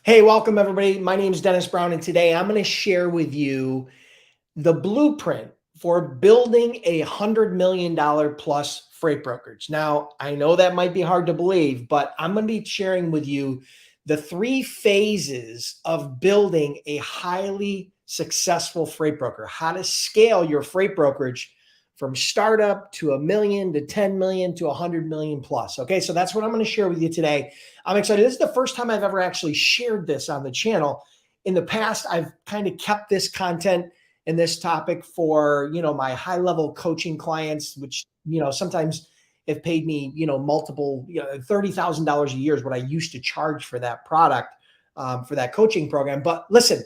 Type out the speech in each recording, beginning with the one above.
Hey, welcome everybody. My name is Dennis Brown, and today I'm going to share with you the blueprint for building $100 million plus freight brokerage. Now, I know that might be hard to believe, but I'm going to be sharing with you the 3 phases of building a highly successful freight broker, how to scale your freight brokerage from startup to a million to 10 million to 100 million plus. Okay, so that's what I'm going to share with you today. I'm excited. This is the first time I've ever actually shared this on the channel. In the past, I've kind of kept this content and this topic for, my high level coaching clients, which, sometimes have paid me, multiple, $30,000 a year is what I used to charge for that product, for that coaching program. But listen,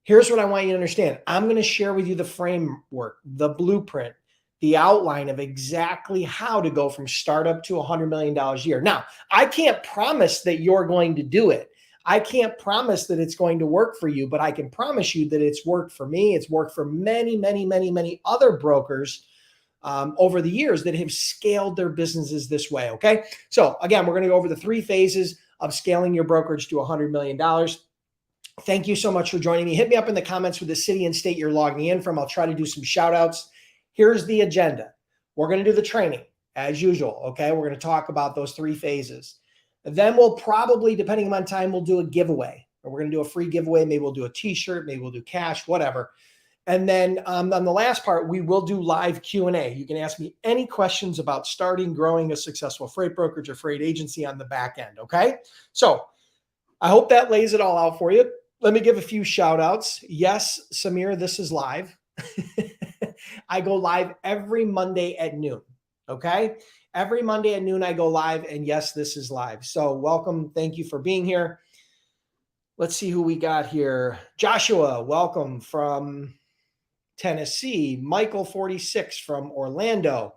here's what I want you to understand. I'm going to share with you the framework, the blueprint, the outline of exactly how to go from startup to $100 million a year. Now, I can't promise that you're going to do it. I can't promise that it's going to work for you, but I can promise you that it's worked for me. It's worked for many, many, many, many other brokers over the years that have scaled their businesses this way. Okay. So again, we're going to go over the 3 phases of scaling your brokerage to $100 million. Thank you so much for joining me. Hit me up in the comments with the city and state you're logging in from. I'll try to do some shout outs. Here's the agenda. We're going to do the training as usual. Okay. We're going to talk about those 3 phases. Then we'll probably, depending on time, we'll do a giveaway, or we're going to do a free giveaway. Maybe we'll do a t-shirt, maybe we'll do cash, whatever. And then on the last part, we will do live Q&A. You can ask me any questions about starting, growing a successful freight brokerage or freight agency on the back end. Okay. So I hope that lays it all out for you. Let me give a few shout outs. Yes, Samir, this is live. I go live every Monday at noon. Okay. Every Monday at noon, I go live. And yes, this is live. So welcome. Thank you for being here. Let's see who we got here. Joshua, welcome from Tennessee. Michael 46 from Orlando.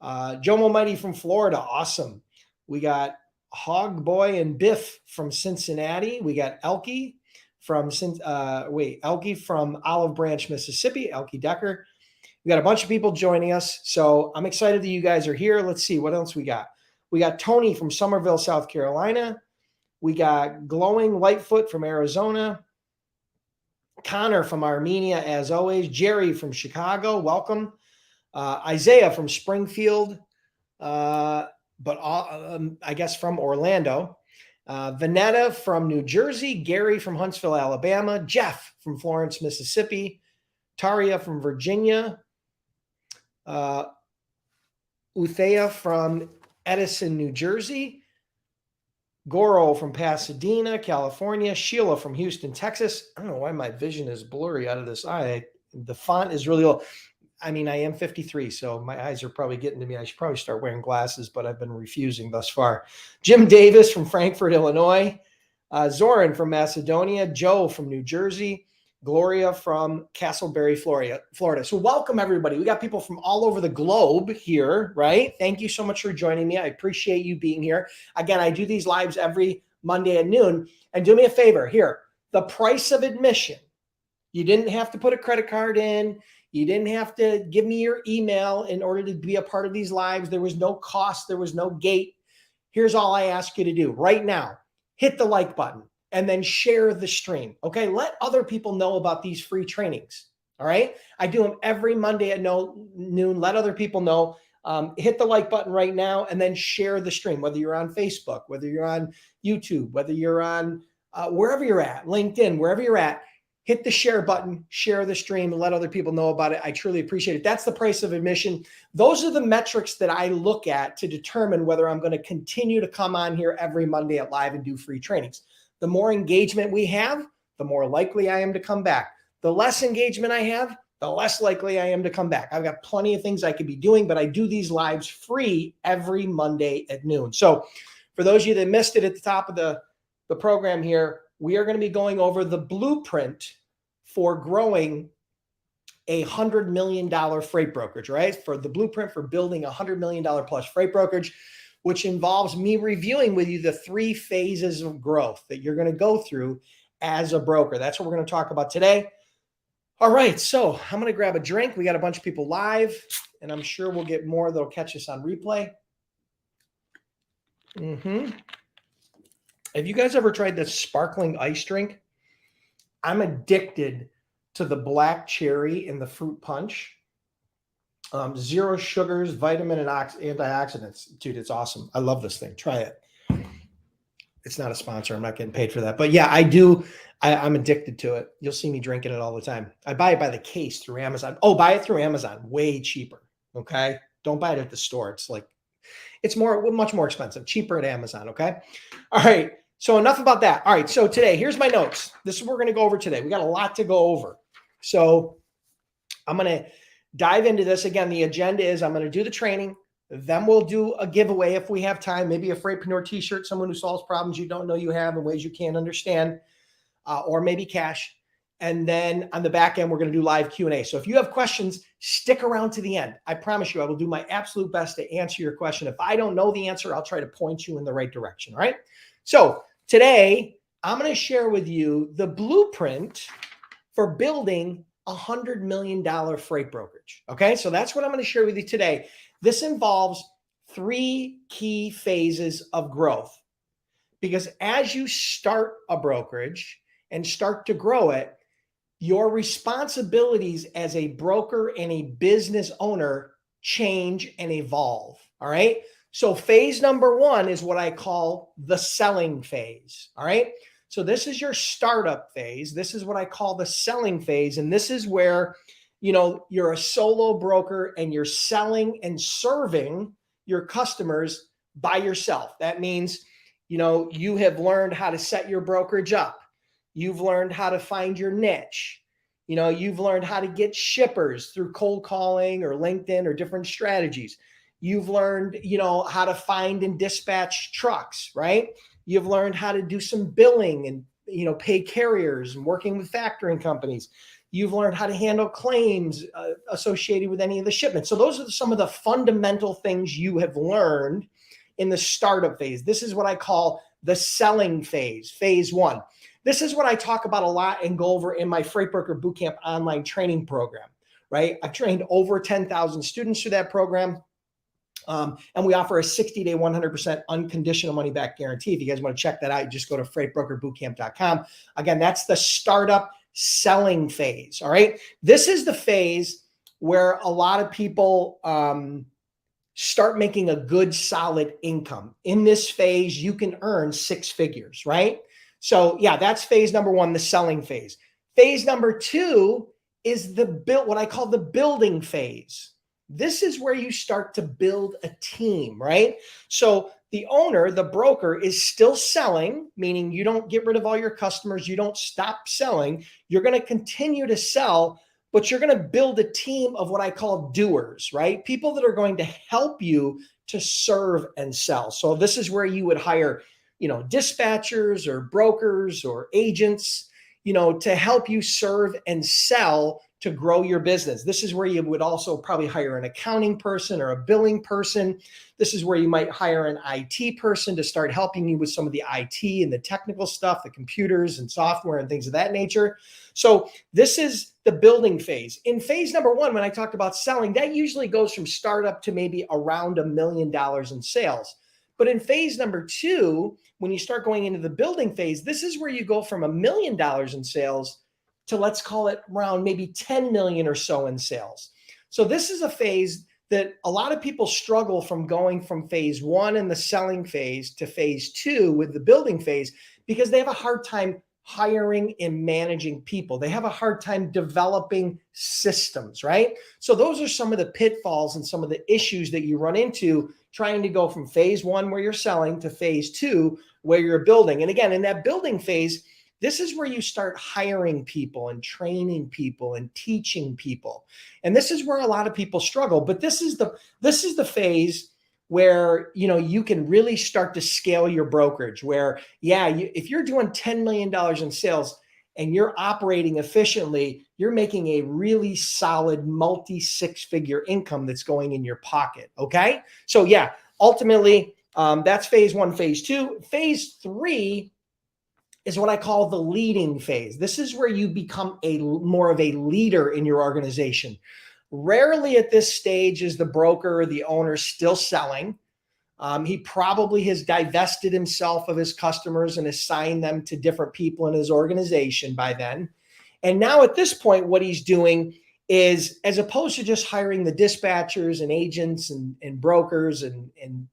Jomo Mighty from Florida. Awesome. We got Hog Boy and Biff from Cincinnati. We got Elkie from Elkie from Olive Branch, Mississippi. Elkie Decker. We got a bunch of people joining us. So I'm excited that you guys are here. Let's see what else we got. We got Tony from Somerville, South Carolina. We got Glowing Lightfoot from Arizona. Connor from Armenia, as always. Jerry from Chicago, welcome. Isaiah from Springfield, I guess from Orlando. Vanetta from New Jersey. Gary from Huntsville, Alabama. Jeff from Florence, Mississippi. Taria from Virginia. Uthea from Edison, New Jersey. Goro from Pasadena, California. Sheila from Houston, Texas. I don't know why my vision is blurry out of this eye. The font is really low. I mean, I am 53, so my eyes are probably getting to me. I should probably start wearing glasses, but I've been refusing thus far. Jim Davis from Frankfort, Illinois. Zoran from Macedonia. Joe from New Jersey. Gloria from Castleberry, Florida. So welcome, everybody. We got people from all over the globe here, right? Thank you so much for joining me. I appreciate you being here. Again, I do these lives every Monday at noon. And do me a favor here, the price of admission. You didn't have to put a credit card in. You didn't have to give me your email in order to be a part of these lives. There was no cost. There was no gate. Here's all I ask you to do right now. Hit the like button. And then share the stream. Okay. Let other people know about these free trainings. All right. I do them every Monday at noon. Let other people know. Hit the like button right now and then share the stream, whether you're on Facebook, whether you're on YouTube, whether you're on wherever you're at, LinkedIn, wherever you're at, hit the share button, share the stream, and let other people know about it. I truly appreciate it. That's the price of admission. Those are the metrics that I look at to determine whether I'm going to continue to come on here every Monday at live and do free trainings. The more engagement we have, the more likely I am to come back. The less engagement I have, the less likely I am to come back. I've got plenty of things I could be doing, but I do these lives free every Monday at noon. So for those of you that missed it at the top of the program here, we are going to be going over the blueprint for growing $100 million freight brokerage, right? For the blueprint for building $100 million plus freight brokerage, which involves me reviewing with you the 3 phases of growth that you're going to go through as a broker. That's what we're going to talk about today. All right, so I'm going to grab a drink. We got a bunch of people live, and I'm sure we'll get more that'll catch us on replay. Have you guys ever tried this sparkling ice drink? I'm addicted to the black cherry and the fruit punch. Zero sugars, vitamin and antioxidants. Dude, it's awesome. I love this thing. Try it. It's not a sponsor. I'm not getting paid for that. But yeah, I do. I'm addicted to it. You'll see me drinking it all the time. I buy it by the case through Amazon. Oh, buy it through Amazon. Way cheaper. Okay. Don't buy it at the store. It's much more expensive. Cheaper at Amazon. Okay. All right. So enough about that. All right. So today, here's my notes. This is what we're going to go over today. We got a lot to go over. So I'm going to dive into this. Again, the agenda is I'm going to do the training. Then we'll do a giveaway if we have time, maybe a Freightpreneur t-shirt, someone who solves problems you don't know you have in ways you can't understand, or maybe cash. And then on the back end, we're going to do live Q&A. So if you have questions, stick around to the end. I promise you, I will do my absolute best to answer your question. If I don't know the answer, I'll try to point you in the right direction. All right. So today, I'm going to share with you the blueprint for building $100 million freight brokerage. Okay. So that's what I'm going to share with you today. This involves 3 key phases of growth, because as you start a brokerage and start to grow it, your responsibilities as a broker and a business owner change and evolve. All right. So phase number 1 is what I call the selling phase. All right. So this is your startup phase. This is what I call the selling phase. And this is where you're a solo broker and you're selling and serving your customers by yourself. That means, you have learned how to set your brokerage up. You've learned how to find your niche. You've learned how to get shippers through cold calling or LinkedIn or different strategies. You've learned, how to find and dispatch trucks, right? You've learned how to do some billing and, pay carriers and working with factoring companies. You've learned how to handle claims associated with any of the shipments. So those are some of the fundamental things you have learned in the startup phase. This is what I call the selling phase, phase 1. This is what I talk about a lot and go over in my Freight Broker Bootcamp online training program, right? I've trained over 10,000 students through that program. And we offer a 60-day, 100% unconditional money back guarantee. If you guys want to check that out, you just go to freightbrokerbootcamp.com. Again, that's the startup selling phase. All right. This is the phase where a lot of people start making a good, solid income. In this phase, you can earn 6 figures, right? So yeah, that's phase number 1, the selling phase. Phase number 2 is what I call the building phase. This is where you start to build a team, right? So the owner, the broker, is still selling, meaning you don't get rid of all your customers. You don't stop selling. You're going to continue to sell, but you're going to build a team of what I call doers, right? People that are going to help you to serve and sell. So this is where you would hire, dispatchers or brokers or agents, to help you serve and sell to grow your business. This is where you would also probably hire an accounting person or a billing person. This is where you might hire an IT person to start helping you with some of the IT and the technical stuff, the computers and software and things of that nature. So this is the building phase. In phase number 1, when I talked about selling, that usually goes from startup to maybe around $1 million in sales. But in phase number 2, when you start going into the building phase, this is where you go from $1 million in sales to, let's call it, around maybe 10 million or so in sales. So this is a phase that a lot of people struggle from going from phase 1 in the selling phase to phase 2 with the building phase, because they have a hard time hiring and managing people. They have a hard time developing systems, right? So those are some of the pitfalls and some of the issues that you run into trying to go from phase 1 where you're selling to phase 2 where you're building. And again, in that building phase, this is where you start hiring people and training people and teaching people. And this is where a lot of people struggle. But this is the phase where you can really start to scale your brokerage, where if you're doing $10 million in sales and you're operating efficiently, you're making a really solid multi-6-figure income that's going in your pocket. Okay. So ultimately that's phase 1, phase 2. Phase 3 is what I call the leading phase. This is where you become more of a leader in your organization. Rarely at this stage is the broker or the owner still selling. He probably has divested himself of his customers and assigned them to different people in his organization by then. And now at this point, what he's doing is, as opposed to just hiring the dispatchers and agents and brokers and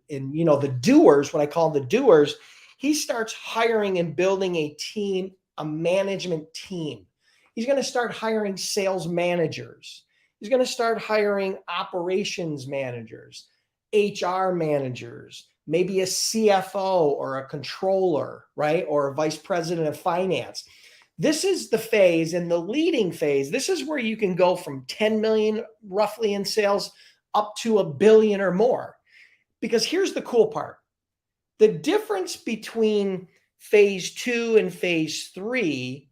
the doers, what I call the doers, he starts hiring and building a team, a management team. He's going to start hiring sales managers. He's going to start hiring operations managers, HR managers, maybe a CFO or a controller, right? Or a vice president of finance. This is the phase, and the leading phase. This is where you can go from 10 million roughly in sales up to $1 billion or more. Because here's the cool part. The difference between phase 2 and phase 3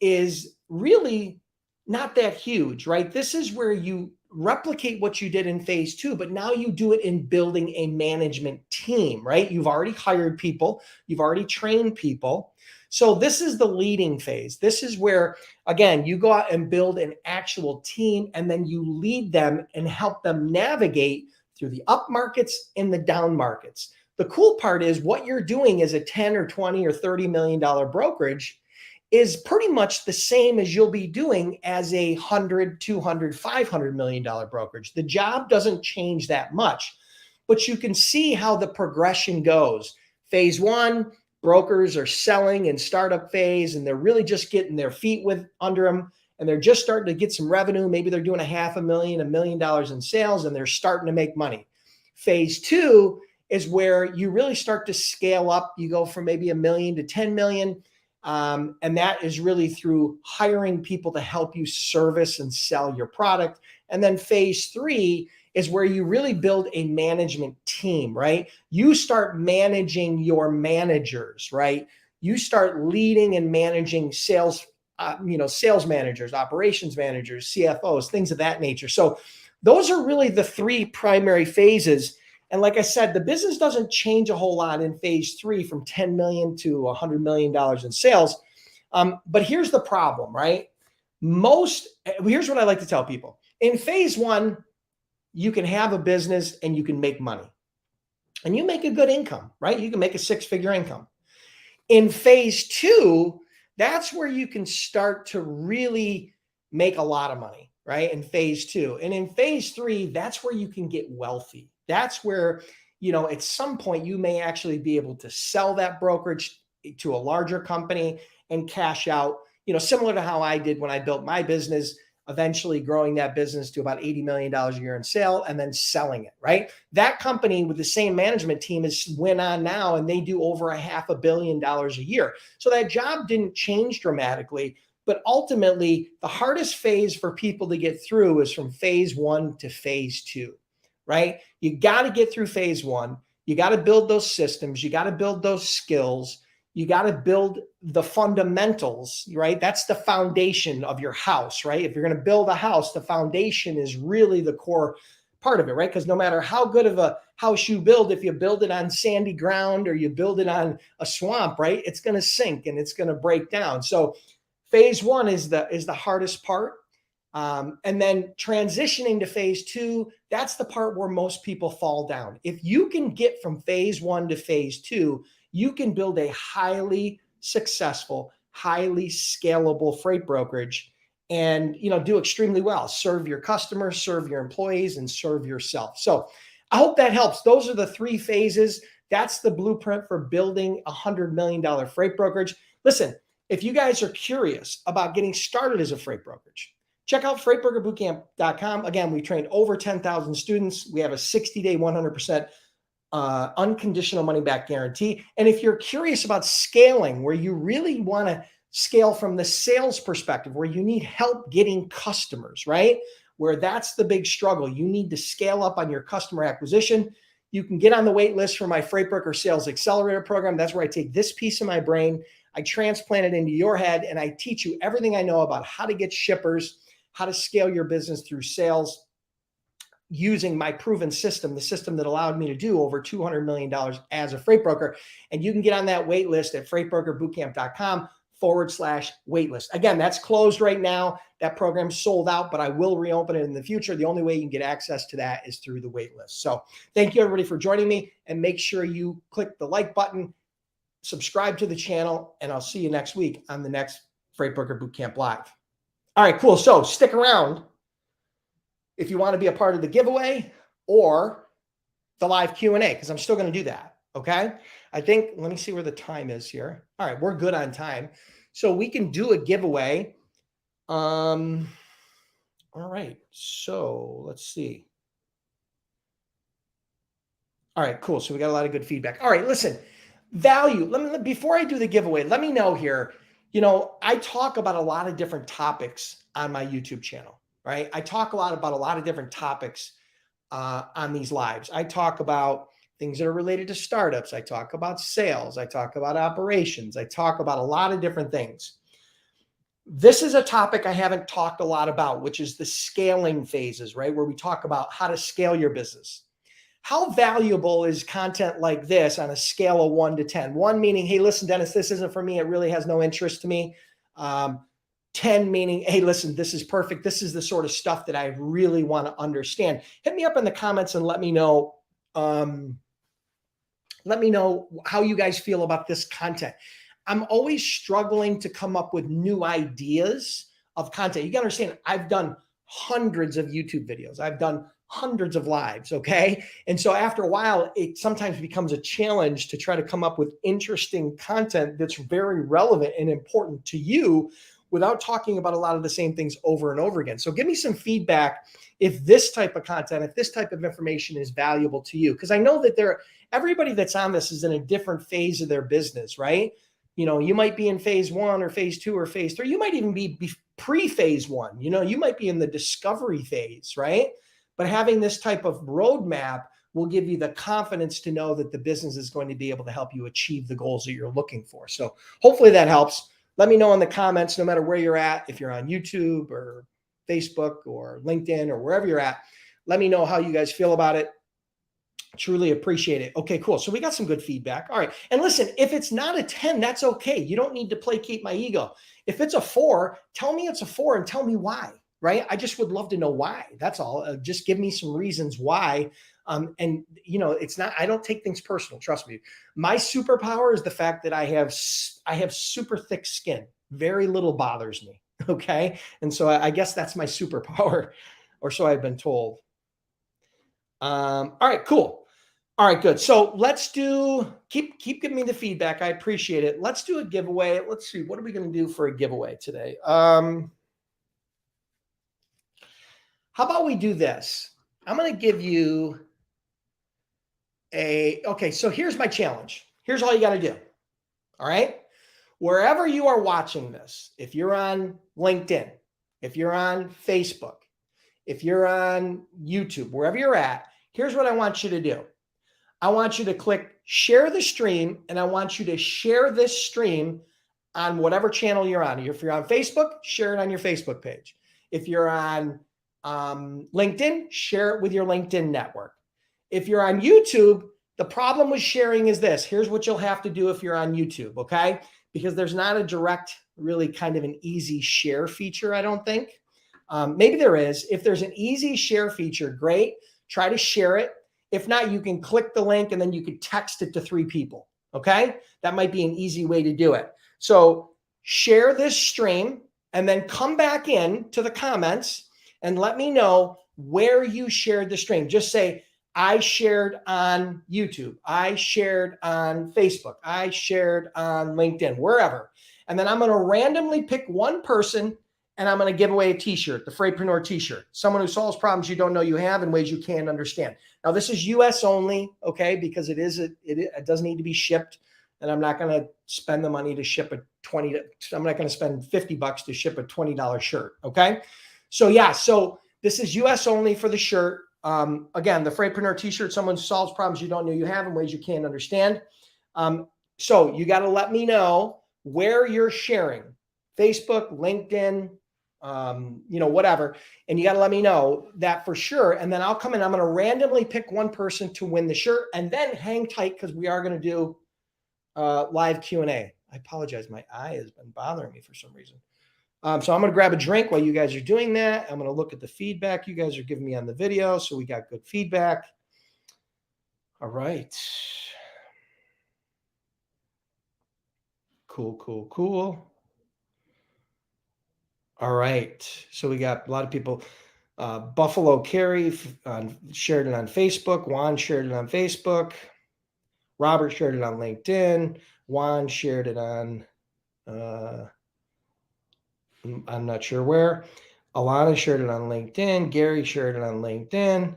is really not that huge, right? This is where you replicate what you did in phase 2, but now you do it in building a management team, right? You've already hired people, you've already trained people. So this is the leading phase. This is where, again, you go out and build an actual team, and then you lead them and help them navigate through the up markets and the down markets. The cool part is what you're doing as a 10 or 20 or $30 million brokerage is pretty much the same as you'll be doing as a $100, $200, $500 million brokerage. The job doesn't change that much, but you can see how the progression goes. Phase 1, brokers are selling in startup phase, and they're really just getting their feet under them, and they're just starting to get some revenue. Maybe they're doing $500,000, $1 million in sales, and they're starting to make money. Phase 2 is where you really start to scale up. You go from maybe $1 million to $10 million. And that is really through hiring people to help you service and sell your product. And then phase 3 is where you really build a management team, right? You start managing your managers, right? You start leading and managing sales, sales managers, operations managers, CFOs, things of that nature. So those are really the 3 primary phases. And like I said, the business doesn't change a whole lot in phase 3 from 10 million to $100 million in sales. But here's the problem, right? Here's what I like to tell people. In phase 1, you can have a business and you can make money. And you make a good income, right? You can make a 6-figure income. In phase 2, that's where you can start to really make a lot of money, right? In phase 2. And in phase 3, that's where you can get wealthy. That's where, at some point you may actually be able to sell that brokerage to a larger company and cash out, similar to how I did when I built my business, eventually growing that business to about $80 million a year in sale and then selling it, right? That company with the same management team went on now, and they do over $500 million a year. So that job didn't change dramatically, but ultimately the hardest phase for people to get through is from phase 1 to phase 2. Right? You got to get through phase 1. You got to build those systems. You got to build those skills. You got to build the fundamentals, right? That's the foundation of your house, right? If you're going to build a house, the foundation is really the core part of it, right? Because no matter how good of a house you build, if you build it on sandy ground or you build it on a swamp, right, it's going to sink and it's going to break down. So phase 1 is the hardest part. And then transitioning to phase 2, that's the part where most people fall down. If you can get from phase 1 to phase 2, you can build a highly successful, highly scalable freight brokerage and, do extremely well. Serve your customers, serve your employees, and serve yourself. So I hope that helps. Those are the 3 phases. That's the blueprint for building a $100 million freight brokerage. Listen, if you guys are curious about getting started as a freight brokerage, check out freightbrokerbootcamp.com. Again, we trained over 10,000 students. We have a 60-day, 100% unconditional money back guarantee. And if you're curious about scaling, where you really want to scale from the sales perspective, where you need help getting customers, right? Where that's the big struggle. You need to scale up on your customer acquisition. You can get on the wait list for my Freight Broker Sales Accelerator program. That's where I take this piece of my brain, I transplant it into your head, and I teach you everything I know about how to get shippers, how to scale your business through sales using my proven system, the system that allowed me to do over $200 million as a freight broker. And you can get on that wait list at freightbrokerbootcamp.com. waitlist. Again, that's closed right now. That program's sold out, but I will reopen it in the future. The only way you can get access to that is through the waitlist. So thank you everybody for joining me, and make sure you click the like button, subscribe to the channel, and I'll see you next week on the next Freight Broker Bootcamp Live. All right, cool. So stick around if you want to be a part of the giveaway or the live Q&A, because I'm still going to do that. Okay. I think, let me see where the time is here. All right. We're good on time. So we can do a giveaway. All right. So let's see. All right, cool. So we got a lot of good feedback. All right, listen, value. Before I do the giveaway, let me know here. I talk about a lot of different topics on my YouTube channel, right? I talk about a lot of different topics on these lives. I talk about things that are related to startups. I talk about sales. I talk about operations. I talk about a lot of different things. This is a topic I haven't talked a lot about, which is the scaling phases, right? Where we talk about how to scale your business. How valuable is content like this on a scale of 1 to 10? 1 meaning, hey, listen, Dennis, this isn't for me. It really has no interest to me. 10 meaning, hey, listen, this is perfect. This is the sort of stuff that I really want to understand. Hit me up in the comments and let me know how you guys feel about this content. I'm always struggling to come up with new ideas of content. You got to understand, I've done hundreds of YouTube videos. I've done hundreds of lives. Okay. And so after a while, it sometimes becomes a challenge to try to come up with interesting content that's very relevant and important to you without talking about a lot of the same things over and over again. So give me some feedback if this type of content, if this type of information is valuable to you, because I know that everybody that's on this is in a different phase of their business, right? You might be in phase 1 or phase 2 or phase 3. You might even be pre-phase 1. You might be in the discovery phase, right? But having this type of roadmap will give you the confidence to know that the business is going to be able to help you achieve the goals that you're looking for. So hopefully that helps. Let me know in the comments, no matter where you're at, if you're on YouTube or Facebook or LinkedIn or wherever you're at, let me know how you guys feel about it. Truly appreciate it. Okay, cool. So we got some good feedback. All right. And listen, if it's not a 10, that's okay. You don't need to placate my ego. If it's a 4, tell me it's a 4 and tell me why, right? I just would love to know why. That's all. Just give me some reasons why. And it's not, I don't take things personal. Trust me. My superpower is the fact that I have super thick skin. Very little bothers me. Okay. And so I guess that's my superpower, or so I've been told. All right, cool. All right, good. So let's keep giving me the feedback. I appreciate it. Let's do a giveaway. Let's see. What are we going to do for a giveaway today? How about we do this? I'm going to give you okay, so here's my challenge. Here's all you got to do. All right. Wherever you are watching this, if you're on LinkedIn, if you're on Facebook, if you're on YouTube, wherever you're at, here's what I want you to do. I want you to click share the stream, and I want you to share this stream on whatever channel you're on. If you're on Facebook, share it on your Facebook page. If you're on LinkedIn, share it with your LinkedIn network. If you're on YouTube, the problem with sharing is this. Here's what you'll have to do if you're on YouTube, okay? Because there's not a direct, really kind of an easy share feature, I don't think. Maybe there is. If there's an easy share feature, great. Try to share it. If not, you can click the link and then you could text it to 3 people, okay? That might be an easy way to do it. So share this stream and then come back in to the comments and let me know where you shared the stream. Just say, I shared on YouTube. I shared on Facebook. I shared on LinkedIn, wherever. And then I'm going to randomly pick one person and I'm going to give away a t-shirt, the Freightpreneur t-shirt. Someone who solves problems you don't know you have in ways you can't understand. Now, this is US only, okay, because it does need to be shipped. And I'm not going to spend the money to ship I'm not going to spend $50 to ship a $20 shirt, okay? So yeah, so this is US only for the shirt. Again, the Freightpreneur t-shirt, someone who solves problems you don't know you have in ways you can't understand. So you got to let me know where you're sharing. Facebook, LinkedIn, whatever. And you got to let me know that for sure. And then I'll come in, I'm going to randomly pick one person to win the shirt, and then hang tight because we are going to do live Q&A. I apologize. My eye has been bothering me for some reason. So I'm going to grab a drink while you guys are doing that. I'm going to look at the feedback you guys are giving me on the video. So we got good feedback. All right. Cool, cool, cool. All right. So we got a lot of people. Buffalo Carey shared it on Facebook. Juan shared it on Facebook. Robert shared it on LinkedIn. Juan shared it on, I'm not sure where. Alana shared it on LinkedIn. Gary shared it on LinkedIn.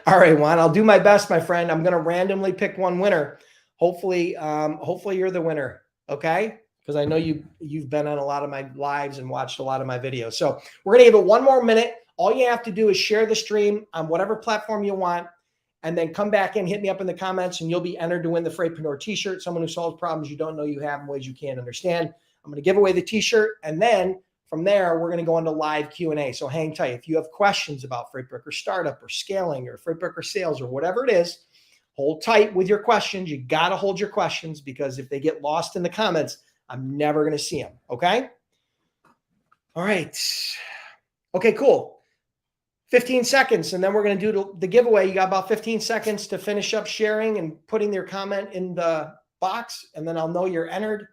All right, Juan, I'll do my best, my friend. I'm going to randomly pick one winner. Hopefully you're the winner. Okay. Because I know you've been on a lot of my lives and watched a lot of my videos. So we're going to give it one more minute. All you have to do is share the stream on whatever platform you want, and then come back and hit me up in the comments, and you'll be entered to win the Freightpreneur t-shirt. Someone who solves problems you don't know you have in ways you can't understand. I'm going to give away the t-shirt, and then from there, we're going to go into live Q&A. So hang tight. If you have questions about Freightbroker startup or scaling or Freightbroker sales or whatever it is, hold tight with your questions. You got to hold your questions, because if they get lost in the comments, I'm never going to see them. Okay. All right. Okay, cool. 15 seconds. And then we're going to do the giveaway. You got about 15 seconds to finish up sharing and putting their comment in the box. And then I'll know you're entered.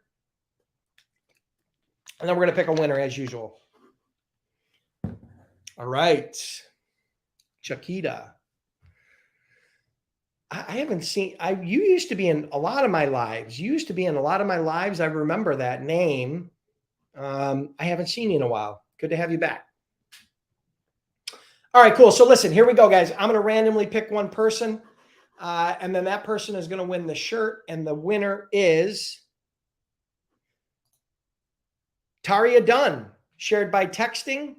And then we're going to pick a winner as usual. All right. Chiquita. I haven't seen, you used to be in a lot of my lives. I remember that name. I haven't seen you in a while. Good to have you back. All right, cool. So listen, here we go, guys. I'm going to randomly pick one person, and then that person is going to win the shirt. And the winner is Taria Dunn, shared by texting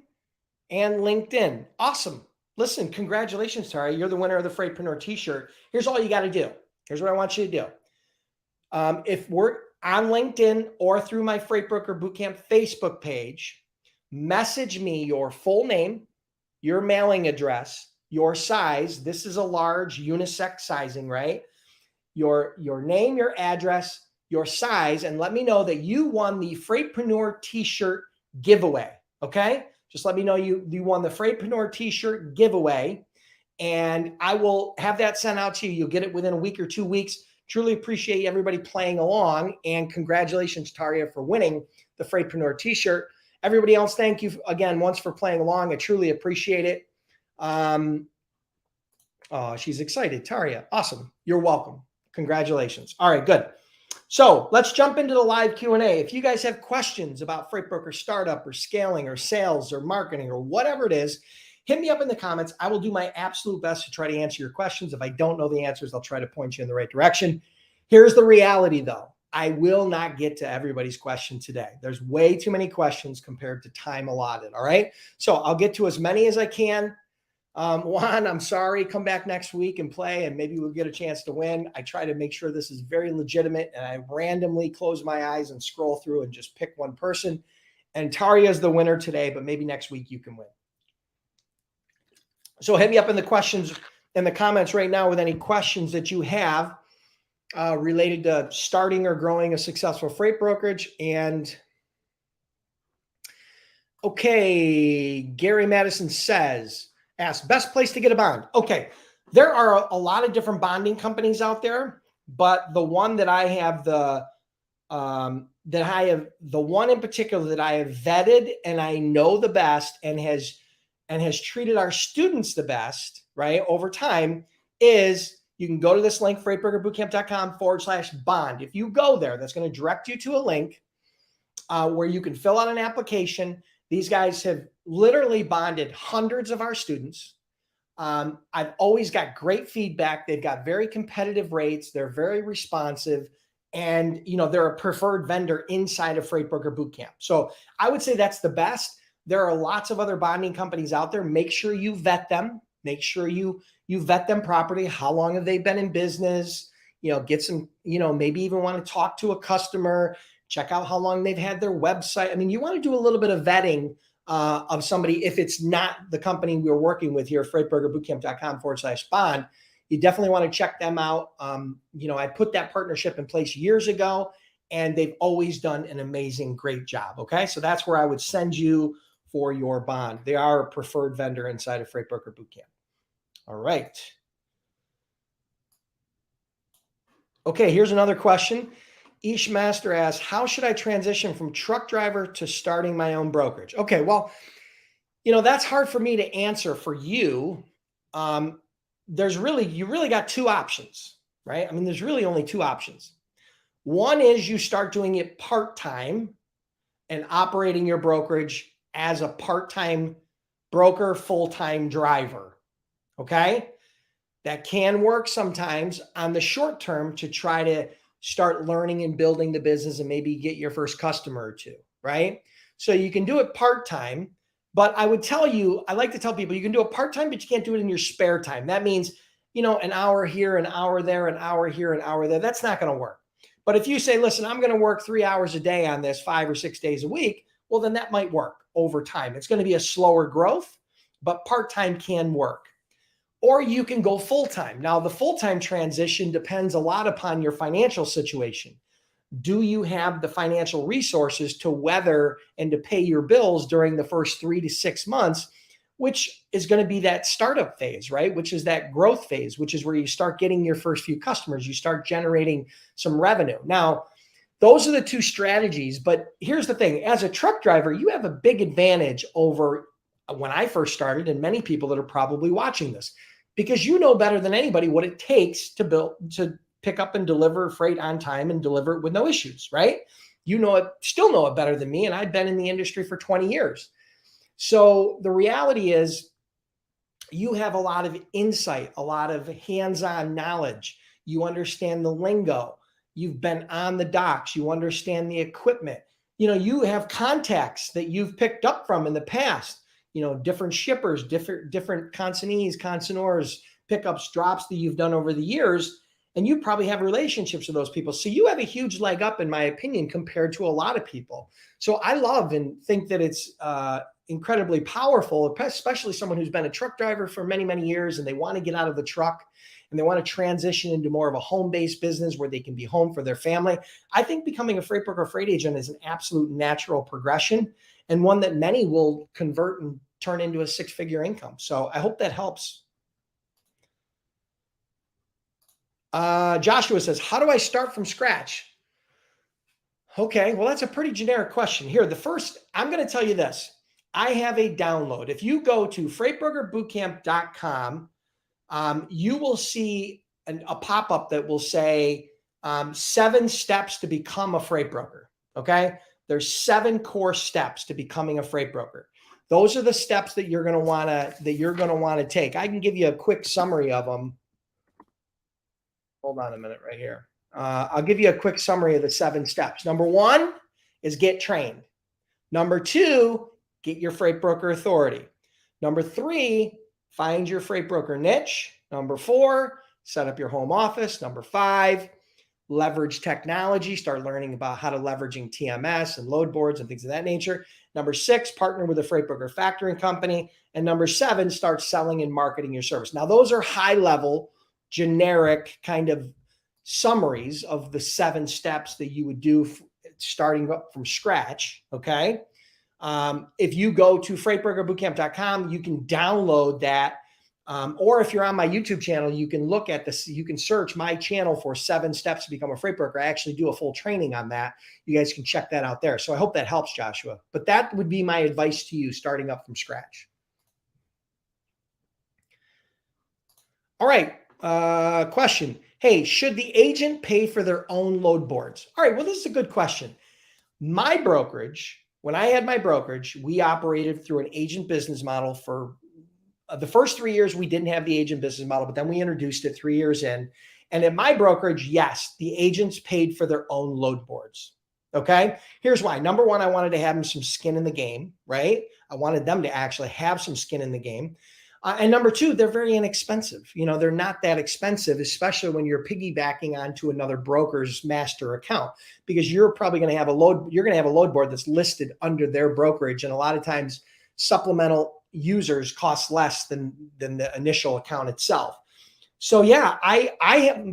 and LinkedIn. Awesome. Listen, congratulations, Taria. You're the winner of the Freightpreneur t-shirt. Here's all you got to do. Here's what I want you to do. If we're on LinkedIn or through my Freightbroker Bootcamp Facebook page, message me your full name, your mailing address, your size. This is a large unisex sizing, right? Your name, your address, your size, and let me know that you won the Freightpreneur t-shirt giveaway. Okay? Just let me know you won the Freightpreneur t-shirt giveaway, and I will have that sent out to you. You'll get it within a week or 2 weeks. Truly appreciate everybody playing along, and congratulations, Taria, for winning the Freightpreneur t-shirt. Everybody else, thank you again once for playing along. I truly appreciate it. Oh, she's excited. Taria, awesome. You're welcome. Congratulations. All right, good. So let's jump into the live Q&A. If you guys have questions about Freightbroker startup or scaling or sales or marketing or whatever it is, hit me up in the comments. I will do my absolute best to try to answer your questions. If I don't know the answers, I'll try to point you in the right direction. Here's the reality, though. I will not get to everybody's question today. There's way too many questions compared to time allotted, all right? So I'll get to as many as I can. Juan, I'm sorry. Come back next week and play, and maybe we'll get a chance to win. I try to make sure this is very legitimate, and I randomly close my eyes and scroll through and just pick one person. And Taria is the winner today, but maybe next week you can win. So hit me up in the questions in the comments right now with any questions that you have related to starting or growing a successful freight brokerage. And okay, Gary Madison asks, best place to get a bond. Okay, there are a lot of different bonding companies out there, but the one that I have the one in particular that I have vetted and I know the best and has treated our students the best, right, over time is, you can go to this link, freightbrokerbootcamp.com/bond. If you go there, that's going to direct you to a link where you can fill out an application. These guys have literally bonded hundreds of our students. I've always got great feedback. They've got very competitive rates. They're very responsive. And, they're a preferred vendor inside of Freightbroker Bootcamp. So I would say that's the best. There are lots of other bonding companies out there. Make sure you vet them. Make sure you vet them properly. How long have they been in business? Get some, maybe even want to talk to a customer, check out how long they've had their website. I mean, you want to do a little bit of vetting of somebody if it's not the company we're working with here, freightbrokerbootcamp.com/bond. you definitely want to check them out. I put that partnership in place years ago, and they've always done an amazing, great job. Okay. So that's where I would send you for your bond. They are a preferred vendor inside of Freight Broker Bootcamp. All right. Okay, here's another question. Ish Master asks, how should I transition from truck driver to starting my own brokerage? Okay, well, that's hard for me to answer for you. You really got two options, right? I mean, there's really only two options. One is you start doing it part-time and operating your brokerage as a part-time broker, full-time driver. Okay. That can work sometimes on the short term to try to start learning and building the business and maybe get your first customer or two, right? So you can do it part-time, but I like to tell people you can do it part-time, but you can't do it in your spare time. That means, an hour here, an hour there, an hour here, an hour there. That's not going to work. But if you say, listen, I'm going to work 3 hours a day on this 5 or 6 days a week, well, then that might work over time. It's going to be a slower growth, but part-time can work. Or you can go full-time. Now, the full-time transition depends a lot upon your financial situation. Do you have the financial resources to weather and to pay your bills during the first 3 to 6 months, which is going to be that startup phase, right? Which is that growth phase, which is where you start getting your first few customers. You start generating some revenue. Now, those are the two strategies. But here's the thing. As a truck driver, you have a big advantage over when I first started, and many people that are probably watching this, because you know better than anybody what it takes to pick up and deliver freight on time and deliver it with no issues, right? Still know it better than me, and I've been in the industry for 20 years. So the reality is you have a lot of insight, a lot of hands-on knowledge. You understand the lingo. You've been on the docks. You understand the equipment. You have contacts that you've picked up from in the past. Different shippers, different consignees, consignors, pickups, drops that you've done over the years. And you probably have relationships with those people. So you have a huge leg up, in my opinion, compared to a lot of people. So I love and think that it's incredibly powerful, especially someone who's been a truck driver for many, many years, and they want to get out of the truck and they want to transition into more of a home-based business where they can be home for their family. I think becoming a freight broker, freight agent is an absolute natural progression, and one that many will convert and turn into a 6-figure income. So I hope that helps. Joshua says, how do I start from scratch? Okay, well, that's a pretty generic question. Here, I'm going to tell you this. I have a download. If you go to freightbrokerbootcamp.com, you will see a pop-up that will say 7 steps to become a freight broker. Okay, there's 7 core steps to becoming a freight broker. Those are the steps that you're going to want to take. I can give you a quick summary of them. Hold on a minute right here. I'll give you a quick summary of the 7 steps. Number 1 is get trained. Number 2, get your freight broker authority. Number 3, find your freight broker niche. Number 4, set up your home office. Number 5, leverage technology. Start learning about how to leveraging TMS and load boards and things of that nature. Number 6, partner with a freight broker factoring company. And number 7, start selling and marketing your service. Now, those are high-level, generic kind of summaries of the 7 steps that you would do starting up from scratch. Okay. If you go to freightbrokerbootcamp.com, you can download that. Or if you're on my YouTube channel, you can look at this. You can search my channel for 7 steps to become a freight broker. I actually do a full training on that. You guys can check that out there. So I hope that helps, Joshua. But that would be my advice to you starting up from scratch. All right. Question. Hey, should the agent pay for their own load boards? All right. Well, this is a good question. My brokerage, when I had my brokerage, we operated through an agent business model for the first 3 years. We didn't have the agent business model, but then we introduced it 3 years in. And at my brokerage, yes, the agents paid for their own load boards. Okay. Here's why. Number 1, I wanted to have them some skin in the game, right? I wanted them to actually have some skin in the game. And number 2, they're very inexpensive. They're not that expensive, especially when you're piggybacking onto another broker's master account, because you're probably going to have a load board that's listed under their brokerage. And a lot of times supplemental users cost less than the initial account itself. So yeah, I have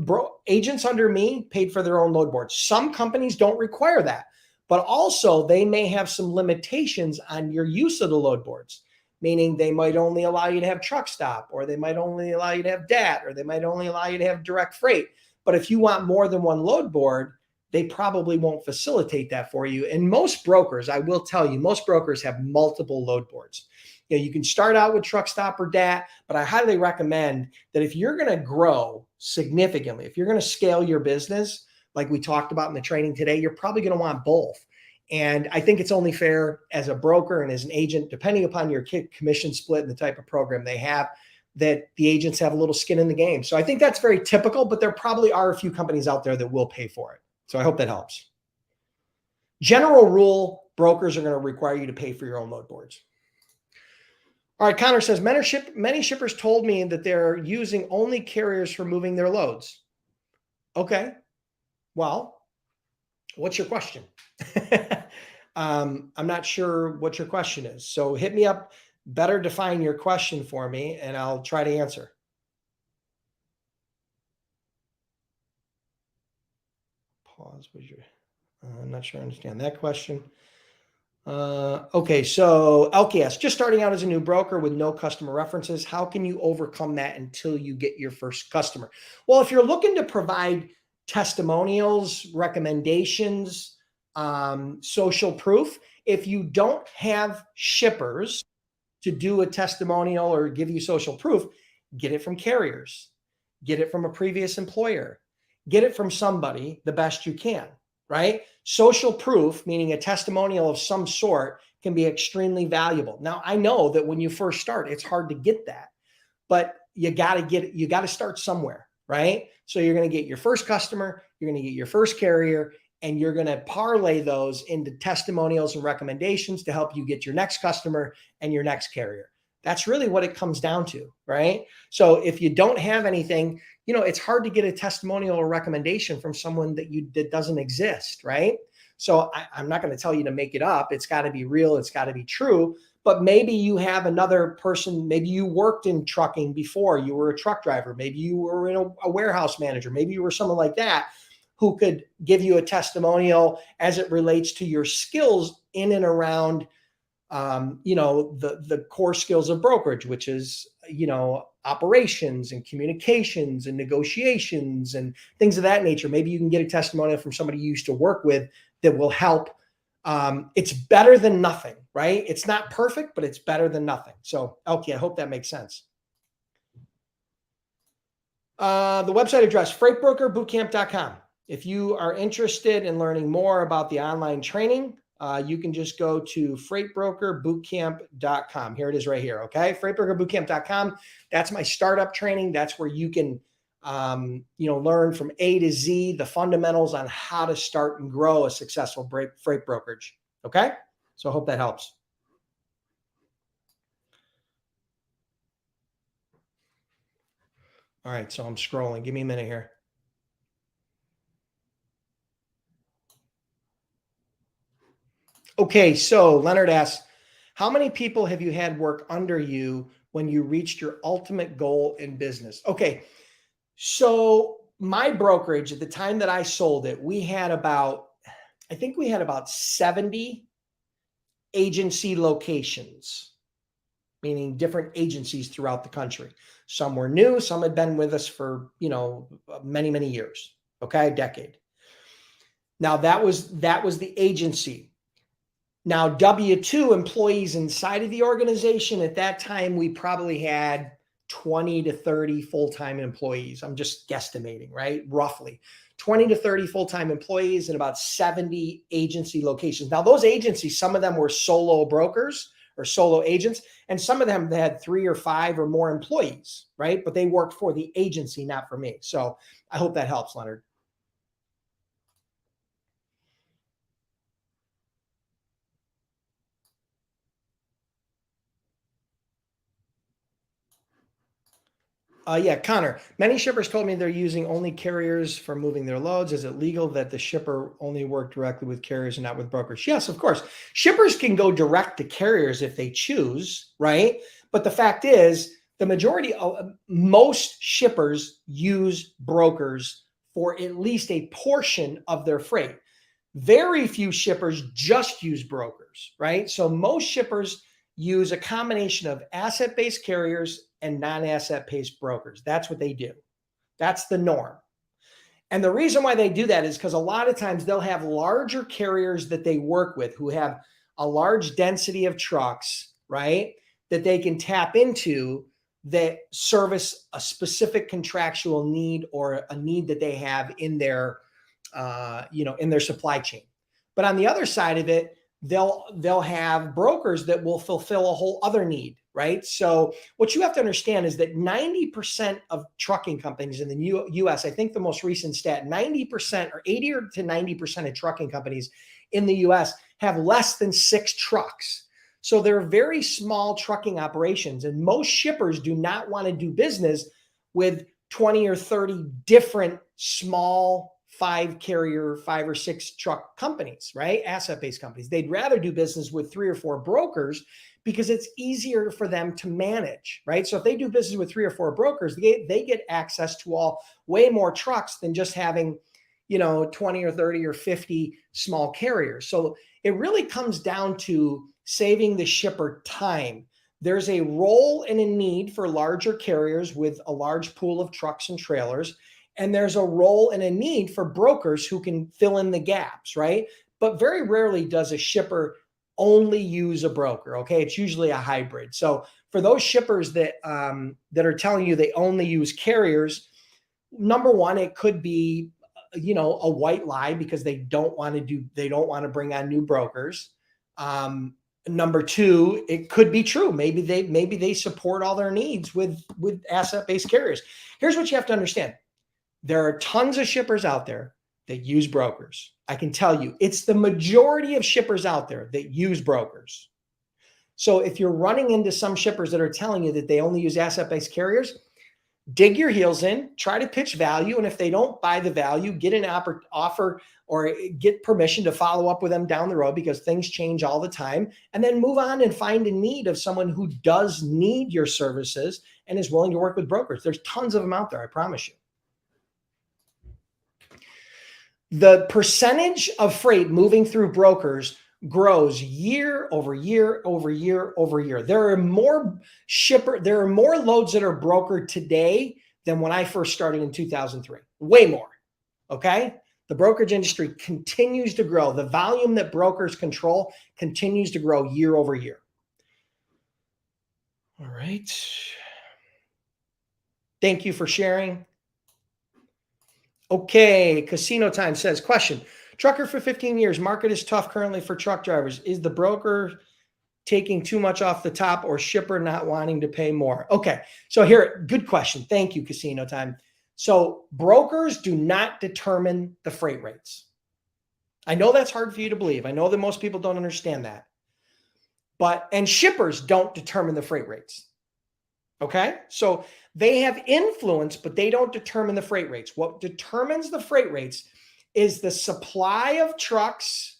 agents under me paid for their own load boards. Some companies don't require that, but also they may have some limitations on your use of the load boards, meaning they might only allow you to have truck stop, or they might only allow you to have DAT, or they might only allow you to have direct freight. But if you want more than one load board, they probably won't facilitate that for you. And most brokers, I will tell you, most brokers have multiple load boards. You know, you can start out with truck stop or DAT, but I highly recommend that if you're going to grow significantly, if you're going to scale your business, like we talked about in the training today, you're probably going to want both. And I think it's only fair as a broker and as an agent, depending upon your commission split and the type of program they have, that the agents have a little skin in the game. So I think that's very typical, but there probably are a few companies out there that will pay for it. So I hope that helps. General rule, brokers are going to require you to pay for your own load boards. All right, Connor says, many shippers told me that they're using only carriers for moving their loads. Okay, well, what's your question? I'm not sure what your question is. So hit me up, better define your question for me, and I'll try to answer. Pause. I'm not sure I understand that question. Okay, so LKS, just starting out as a new broker with no customer references, how can you overcome that until you get your first customer? Well, if you're looking to provide testimonials, recommendations, social proof, if you don't have shippers to do a testimonial or give you social proof, get it from carriers, get it from a previous employer, get it from somebody the best you can, right? Social proof, meaning a testimonial of some sort, can be extremely valuable. Now, I know that when you first start, it's hard to get that, but you got to start somewhere, right? So you're going to get your first customer, you're going to get your first carrier, and you're going to parlay those into testimonials and recommendations to help you get your next customer and your next carrier. That's really what it comes down to, right? So if you don't have anything, you know, it's hard to get a testimonial or recommendation from someone that doesn't exist, right? So I'm not going to tell you to make it up. It's got to be real. It's got to be true. But maybe you have another person. Maybe you worked in trucking before. You were a truck driver. Maybe you were a warehouse manager. Maybe you were someone like that who could give you a testimonial as it relates to your skills in and around the core skills of brokerage, which is, operations and communications and negotiations and things of that nature. Maybe you can get a testimonial from somebody you used to work with that will help. It's better than nothing, right? It's not perfect, but it's better than nothing. So, okay, I hope that makes sense. The website address, freightbrokerbootcamp.com. If you are interested in learning more about the online training, you can just go to freightbrokerbootcamp.com. Here it is right here. Okay. Freightbrokerbootcamp.com. That's my startup training. That's where you can, learn from A to Z, the fundamentals on how to start and grow a successful freight brokerage. Okay. So I hope that helps. All right. So I'm scrolling. Give me a minute here. Okay, so Leonard asks, how many people have you had work under you when you reached your ultimate goal in business? Okay, so my brokerage at the time that I sold it, we had about 70 agency locations, meaning different agencies throughout the country. Some were new, some had been with us for, many, many years. Okay, a decade. Now that was the agency. Now, W-2 employees inside of the organization, at that time, we probably had 20 to 30 full-time employees. I'm just guesstimating, right? Roughly 20 to 30 full-time employees and about 70 agency locations. Now, those agencies, some of them were solo brokers or solo agents, and some of them had 3 or 5 or more employees, right? But they worked for the agency, not for me. So I hope that helps, Leonard. Yeah, Connor, many shippers told me they're using only carriers for moving their loads. Is it legal that the shipper only work directly with carriers and not with brokers? Yes, of course. Shippers can go direct to carriers if they choose, right? But the fact is, the majority of most shippers use brokers for at least a portion of their freight. Very few shippers just use brokers, right? So most shippers use a combination of asset-based carriers and non-asset-based brokers. That's what they do. That's the norm. And the reason why they do that is because a lot of times they'll have larger carriers that they work with who have a large density of trucks, right? That they can tap into that service a specific contractual need or a need that they have in their, in their supply chain. But on the other side of it, they'll have brokers that will fulfill a whole other need, right? So what you have to understand is that 90% of trucking companies in the US, I think the most recent stat, 90% or 80 to 90% of trucking companies in the US have less than 6 trucks. So they're very small trucking operations, and most shippers do not want to do business with 20 or 30 different small 5 or 6 truck companies, right? Asset-based companies. They'd rather do business with 3 or 4 brokers because it's easier for them to manage, right? So if they do business with 3 or 4 brokers, they get access to way more trucks than just having, 20 or 30 or 50 small carriers. So it really comes down to saving the shipper time. There's a role and a need for larger carriers with a large pool of trucks and trailers. And there's a role and a need for brokers who can fill in the gaps, right? But very rarely does a shipper only use a broker. Okay. It's usually a hybrid. So for those shippers that are telling you they only use carriers, number one, it could be, a white lie because they don't want to bring on new brokers. Number two, it could be true. Maybe they support all their needs with asset-based carriers. Here's what you have to understand. There are tons of shippers out there that use brokers. I can tell you, it's the majority of shippers out there that use brokers. So if you're running into some shippers that are telling you that they only use asset-based carriers, dig your heels in, try to pitch value. And if they don't buy the value, get an offer or get permission to follow up with them down the road, because things change all the time, and then move on and find a need of someone who does need your services and is willing to work with brokers. There's tons of them out there, I promise you. The percentage of freight moving through brokers grows year over year over year over year. There are more loads that are brokered today than when I first started in 2003. Way more. Okay? The brokerage industry continues to grow. The volume that brokers control continues to grow year over year. All right. Thank you for sharing. Okay, Casino Time says, question, trucker for 15 years, market is tough currently for truck drivers. Is the broker taking too much off the top or shipper not wanting to pay more? Okay, so here, good question. Thank you, Casino Time. So brokers do not determine the freight rates. I know that's hard for you to believe. I know that most people don't understand that. And shippers don't determine the freight rates. Okay, so they have influence, but they don't determine the freight rates. What determines the freight rates is the supply of trucks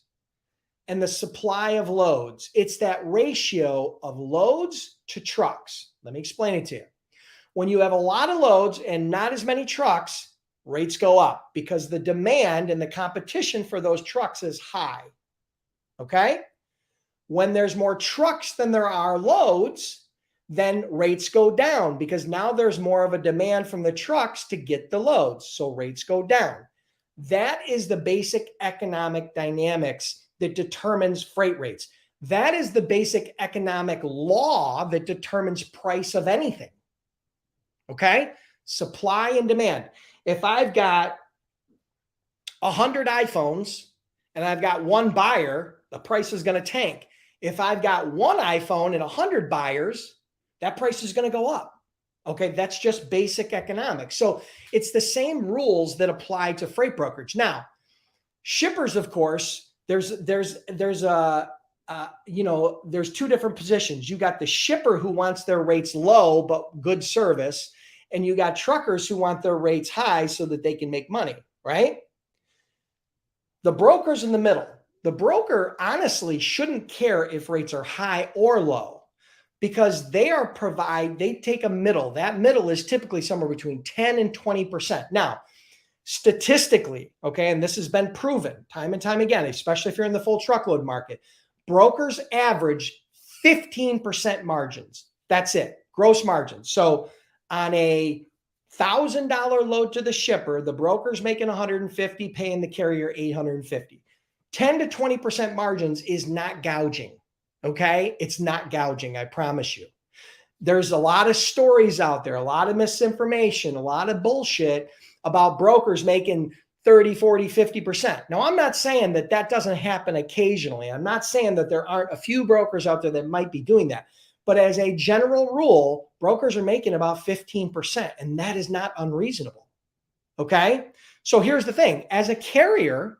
and the supply of loads. It's that ratio of loads to trucks. Let me explain it to you. When you have a lot of loads and not as many trucks, rates go up because the demand and the competition for those trucks is high. Okay, when there's more trucks than there are loads, then rates go down because now there's more of a demand from the trucks to get the loads. So rates go down. That is the basic economic dynamics that determines freight rates. That is the basic economic law that determines price of anything. Okay? Supply and demand. If I've got 100 iPhones and I've got one buyer, the price is going to tank. If I've got one iPhone and 100 buyers, that price is going to go up. Okay, that's just basic economics. So it's the same rules that apply to freight brokerage. Now, shippers, of course, there's two different positions. You got the shipper who wants their rates low but good service, and you got truckers who want their rates high so that they can make money, right? The broker's in the middle. The broker honestly shouldn't care if rates are high or low. because they take a middle. That middle is typically somewhere between 10 and 20%. Now, statistically, okay, and this has been proven time and time again, especially if you're in the full truckload market, brokers average 15% margins. That's it, gross margins. So on a $1,000 load to the shipper, the broker's making 150, paying the carrier 850. 10 to 20% margins is not gouging. Okay, it's not gouging, I promise you. There's a lot of stories out there, a lot of misinformation, a lot of bullshit about brokers making 30, 40, 50%. Now, I'm not saying that that doesn't happen occasionally. I'm not saying that there aren't a few brokers out there that might be doing that. But as a general rule, brokers are making about 15%, and that is not unreasonable. Okay? So here's the thing. As a carrier,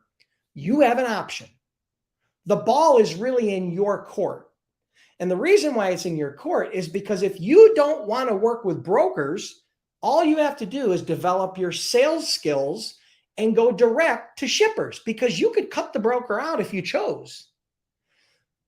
you have an option. The ball is really in your court. And the reason why it's in your court is because if you don't want to work with brokers, all you have to do is develop your sales skills and go direct to shippers, because you could cut the broker out if you chose.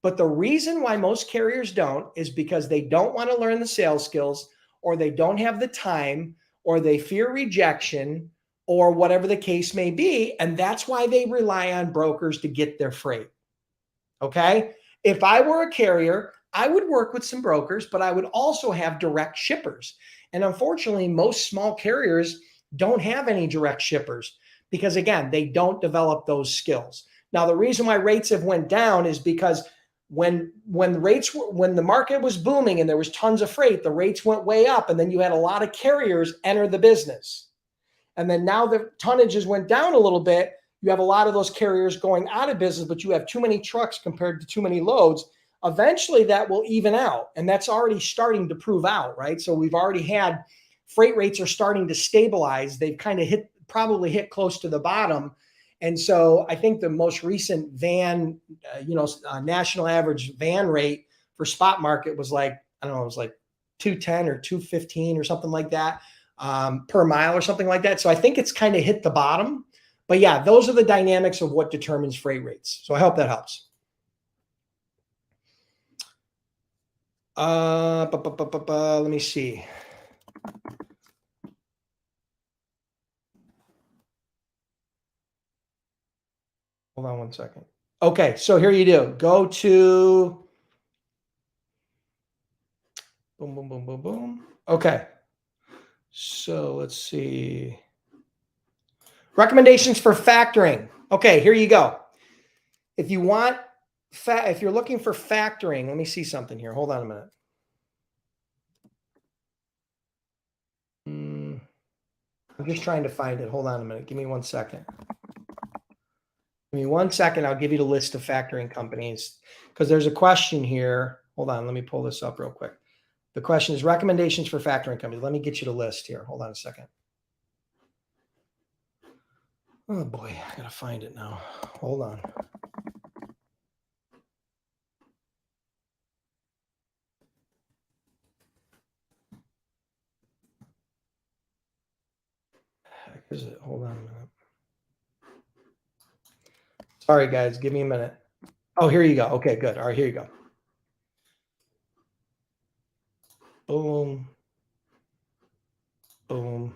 But the reason why most carriers don't is because they don't want to learn the sales skills, or they don't have the time, or they fear rejection, or whatever the case may be. And that's why they rely on brokers to get their freight. Okay? If I were a carrier, I would work with some brokers, but I would also have direct shippers. And unfortunately, most small carriers don't have any direct shippers because, again, they don't develop those skills. Now, the reason why rates have went down is because when the market was booming and there was tons of freight, the rates went way up, and then you had a lot of carriers enter the business. And then now the tonnages went down a little bit. You have a lot of those carriers going out of business, but you have too many trucks compared to too many loads. Eventually that will even out, and that's already starting to prove out, right? So we've already had freight rates are starting to stabilize. They've kind of probably hit close to the bottom. And so I think the most recent van, national average van rate for spot market was like, I don't know, it was like 210 or 215 or something like that per mile or something like that. So I think it's kind of hit the bottom. But yeah, those are the dynamics of what determines freight rates. So I hope that helps. Let me see. Hold on one second. Okay, so here you do. Go to boom, boom, boom, boom, boom. Okay. So let's see. Recommendations for factoring. Okay, here you go. If you want, if you're looking for factoring, let me see something here. Hold on a minute. I'm just trying to find it. Hold on a minute. Give me 1 second. Give me 1 second. I'll give you the list of factoring companies because there's a question here. Hold on. Let me pull this up real quick. The question is recommendations for factoring companies. Let me get you the list here. Hold on a second. Oh boy, I gotta find it now. Hold on. Heck is it? Hold on a minute. Sorry guys, give me a minute. Oh, here you go. Okay, good. All right, here you go. Boom. Boom.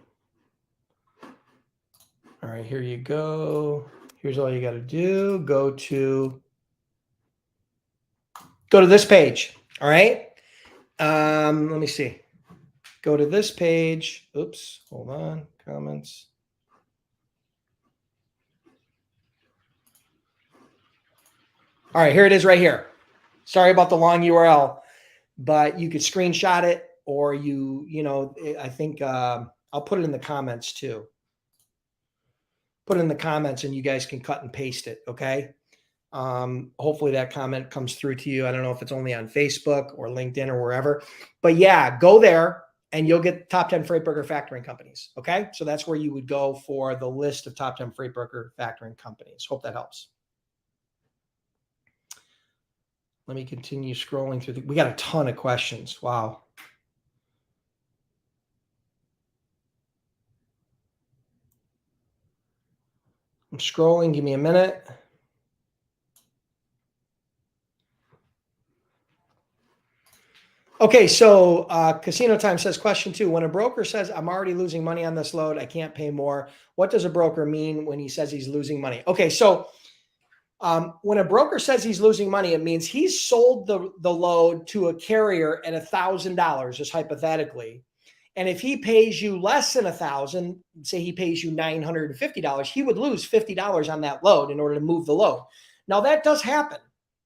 All right, here you go. Here's all you got to do. Go to this page. All right. Let me see. Go to this page. Oops. Hold on. Comments. All right, here it is right here. Sorry about the long URL, but you could screenshot it, or I think I'll put it in the comments too. Put it in the comments and you guys can cut and paste it. Okay. Hopefully that comment comes through to you. I don't know if it's only on Facebook or LinkedIn or wherever, but yeah, go there and you'll get top 10 freight broker factoring companies. Okay. So that's where you would go for the list of top 10 freight broker factoring companies. Hope that helps. Let me continue scrolling through. We got a ton of questions. Wow. I'm scrolling. Give me a minute. Okay, so Casino Time says, question 2, when a broker says, I'm already losing money on this load, I can't pay more, what does a broker mean when he says he's losing money? Okay, so when a broker says he's losing money, it means he's sold the load to a carrier at $1,000, just hypothetically. And if he pays you less than $1,000, say he pays you $950, he would lose $50 on that load in order to move the load. Now that does happen.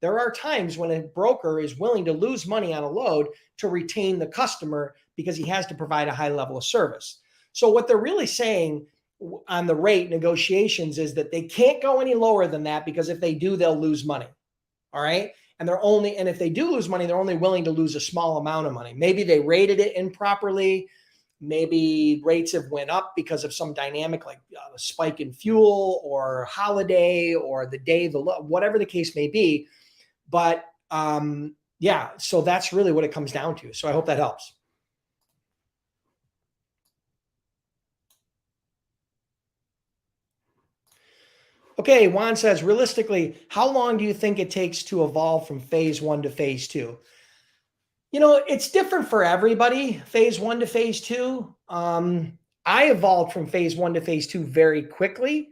There are times when a broker is willing to lose money on a load to retain the customer because he has to provide a high level of service. So what they're really saying on the rate negotiations is that they can't go any lower than that, because if they do, they'll lose money. All right. And if they do lose money, they're only willing to lose a small amount of money. Maybe they rated it improperly. Maybe rates have went up because of some dynamic like a spike in fuel or holiday or the day, whatever the case may be. But yeah, so that's really what it comes down to. So I hope that helps. Okay, Juan says, realistically, how long do you think it takes to evolve from phase 1 to phase 2? You know, it's different for everybody, phase 1 to phase 2. I evolved from phase 1 to phase 2 very quickly.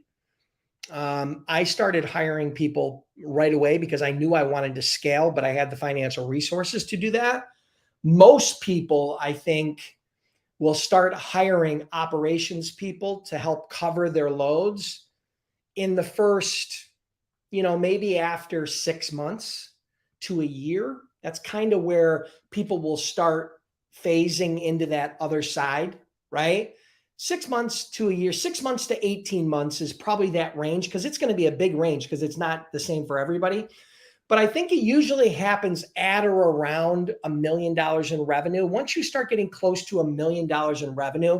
I started hiring people right away because I knew I wanted to scale, but I had the financial resources to do that. Most people, I think, will start hiring operations people to help cover their loads in the first, maybe after 6 months to a year. That's kind of where people will start phasing into that other side, right? 6 months to a year, 6 months to 18 months is probably that range, because it's going to be a big range because it's not the same for everybody. But I think it usually happens at or around $1 million in revenue. Once you start getting close to $1 million in revenue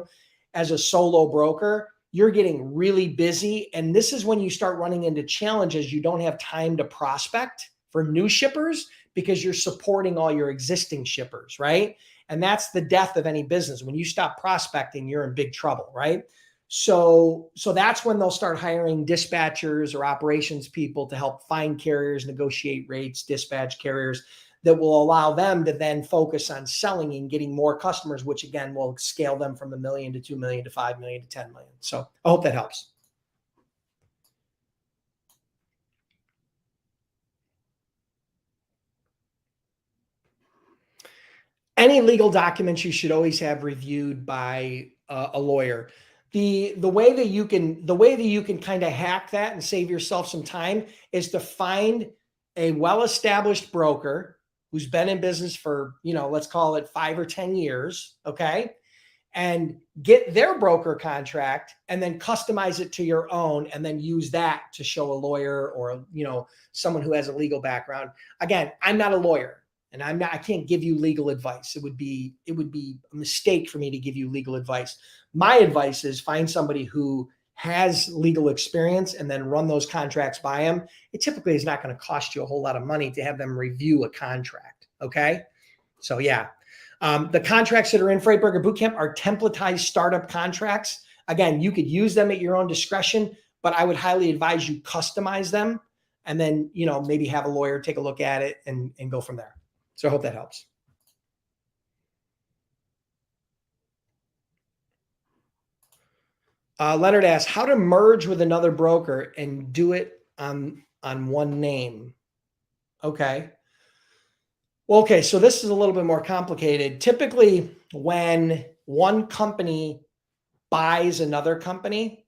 as a solo broker, you're getting really busy. And this is when you start running into challenges. You don't have time to prospect for new shippers because you're supporting all your existing shippers, right? And that's the death of any business. When you stop prospecting, you're in big trouble, right? So that's when they'll start hiring dispatchers or operations people to help find carriers, negotiate rates, dispatch carriers that will allow them to then focus on selling and getting more customers, which again will scale them from $1 million to $2 million to $5 million to $10 million. So I hope that helps. Any legal documents you should always have reviewed by a lawyer. The way that you can kind of hack that and save yourself some time is to find a well-established broker who's been in business for, let's call it 5 or 10 years, okay? And get their broker contract and then customize it to your own, and then use that to show a lawyer or, someone who has a legal background. Again, I'm not a lawyer. And I can't give you legal advice. It would be a mistake for me to give you legal advice. My advice is find somebody who has legal experience and then run those contracts by them. It typically is not going to cost you a whole lot of money to have them review a contract. Okay. So yeah. The contracts that are in Freight Broker Bootcamp are templatized startup contracts. Again, you could use them at your own discretion, but I would highly advise you customize them and then, maybe have a lawyer take a look at it and go from there. So I hope that helps. Leonard asks how to merge with another broker and do it on one name. Okay. Well, okay. So this is a little bit more complicated. Typically, when one company buys another company,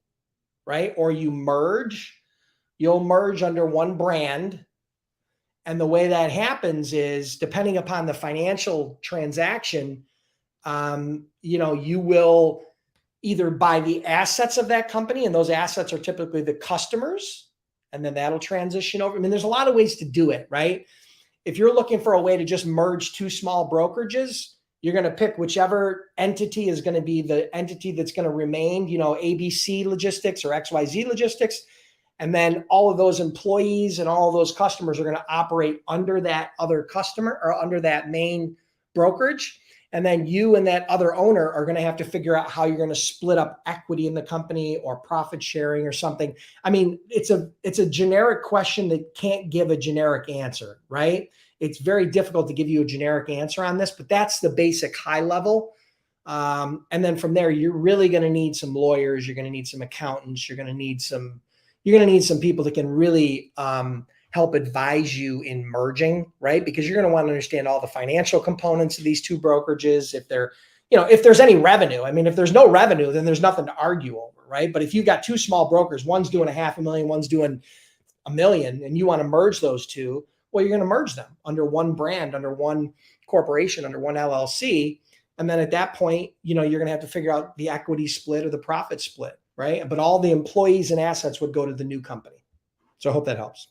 right, or you merge, you'll merge under one brand. And the way that happens is, depending upon the financial transaction, you will either buy the assets of that company, and those assets are typically the customers, and then that'll transition over. I mean, there's a lot of ways to do it, right? If you're looking for a way to just merge two small brokerages, you're going to pick whichever entity is going to be the entity that's going to remain, ABC Logistics or XYZ Logistics. And then all of those employees and all of those customers are going to operate under that other customer or under that main brokerage. And then you and that other owner are going to have to figure out how you're going to split up equity in the company or profit sharing or something. I mean, it's a generic question that can't give a generic answer, right? It's very difficult to give you a generic answer on this, but that's the basic high level. And then from there, you're really going to need some lawyers. You're going to need some accountants. You're going to need some people that can really help advise you in merging, right? Because you're going to want to understand all the financial components of these two brokerages. If if there's any revenue, I mean, if there's no revenue, then there's nothing to argue over, right? But if you've got two small brokers, one's doing $500,000, one's doing $1 million, and you want to merge those two, well, you're going to merge them under one brand, under one corporation, under one LLC. And then at that point, you're going to have to figure out the equity split or the profit split, right? But all the employees and assets would go to the new company. So I hope that helps.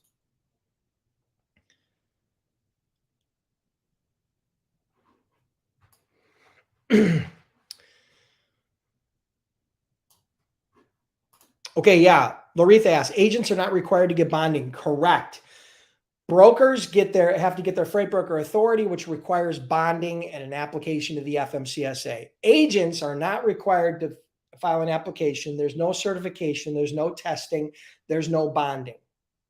Okay, yeah. Loretha asks, agents are not required to get bonding. Correct. Brokers have to get their freight broker authority, which requires bonding and an application to the FMCSA. Agents are not required to file an application. There's no certification. There's no testing. There's no bonding.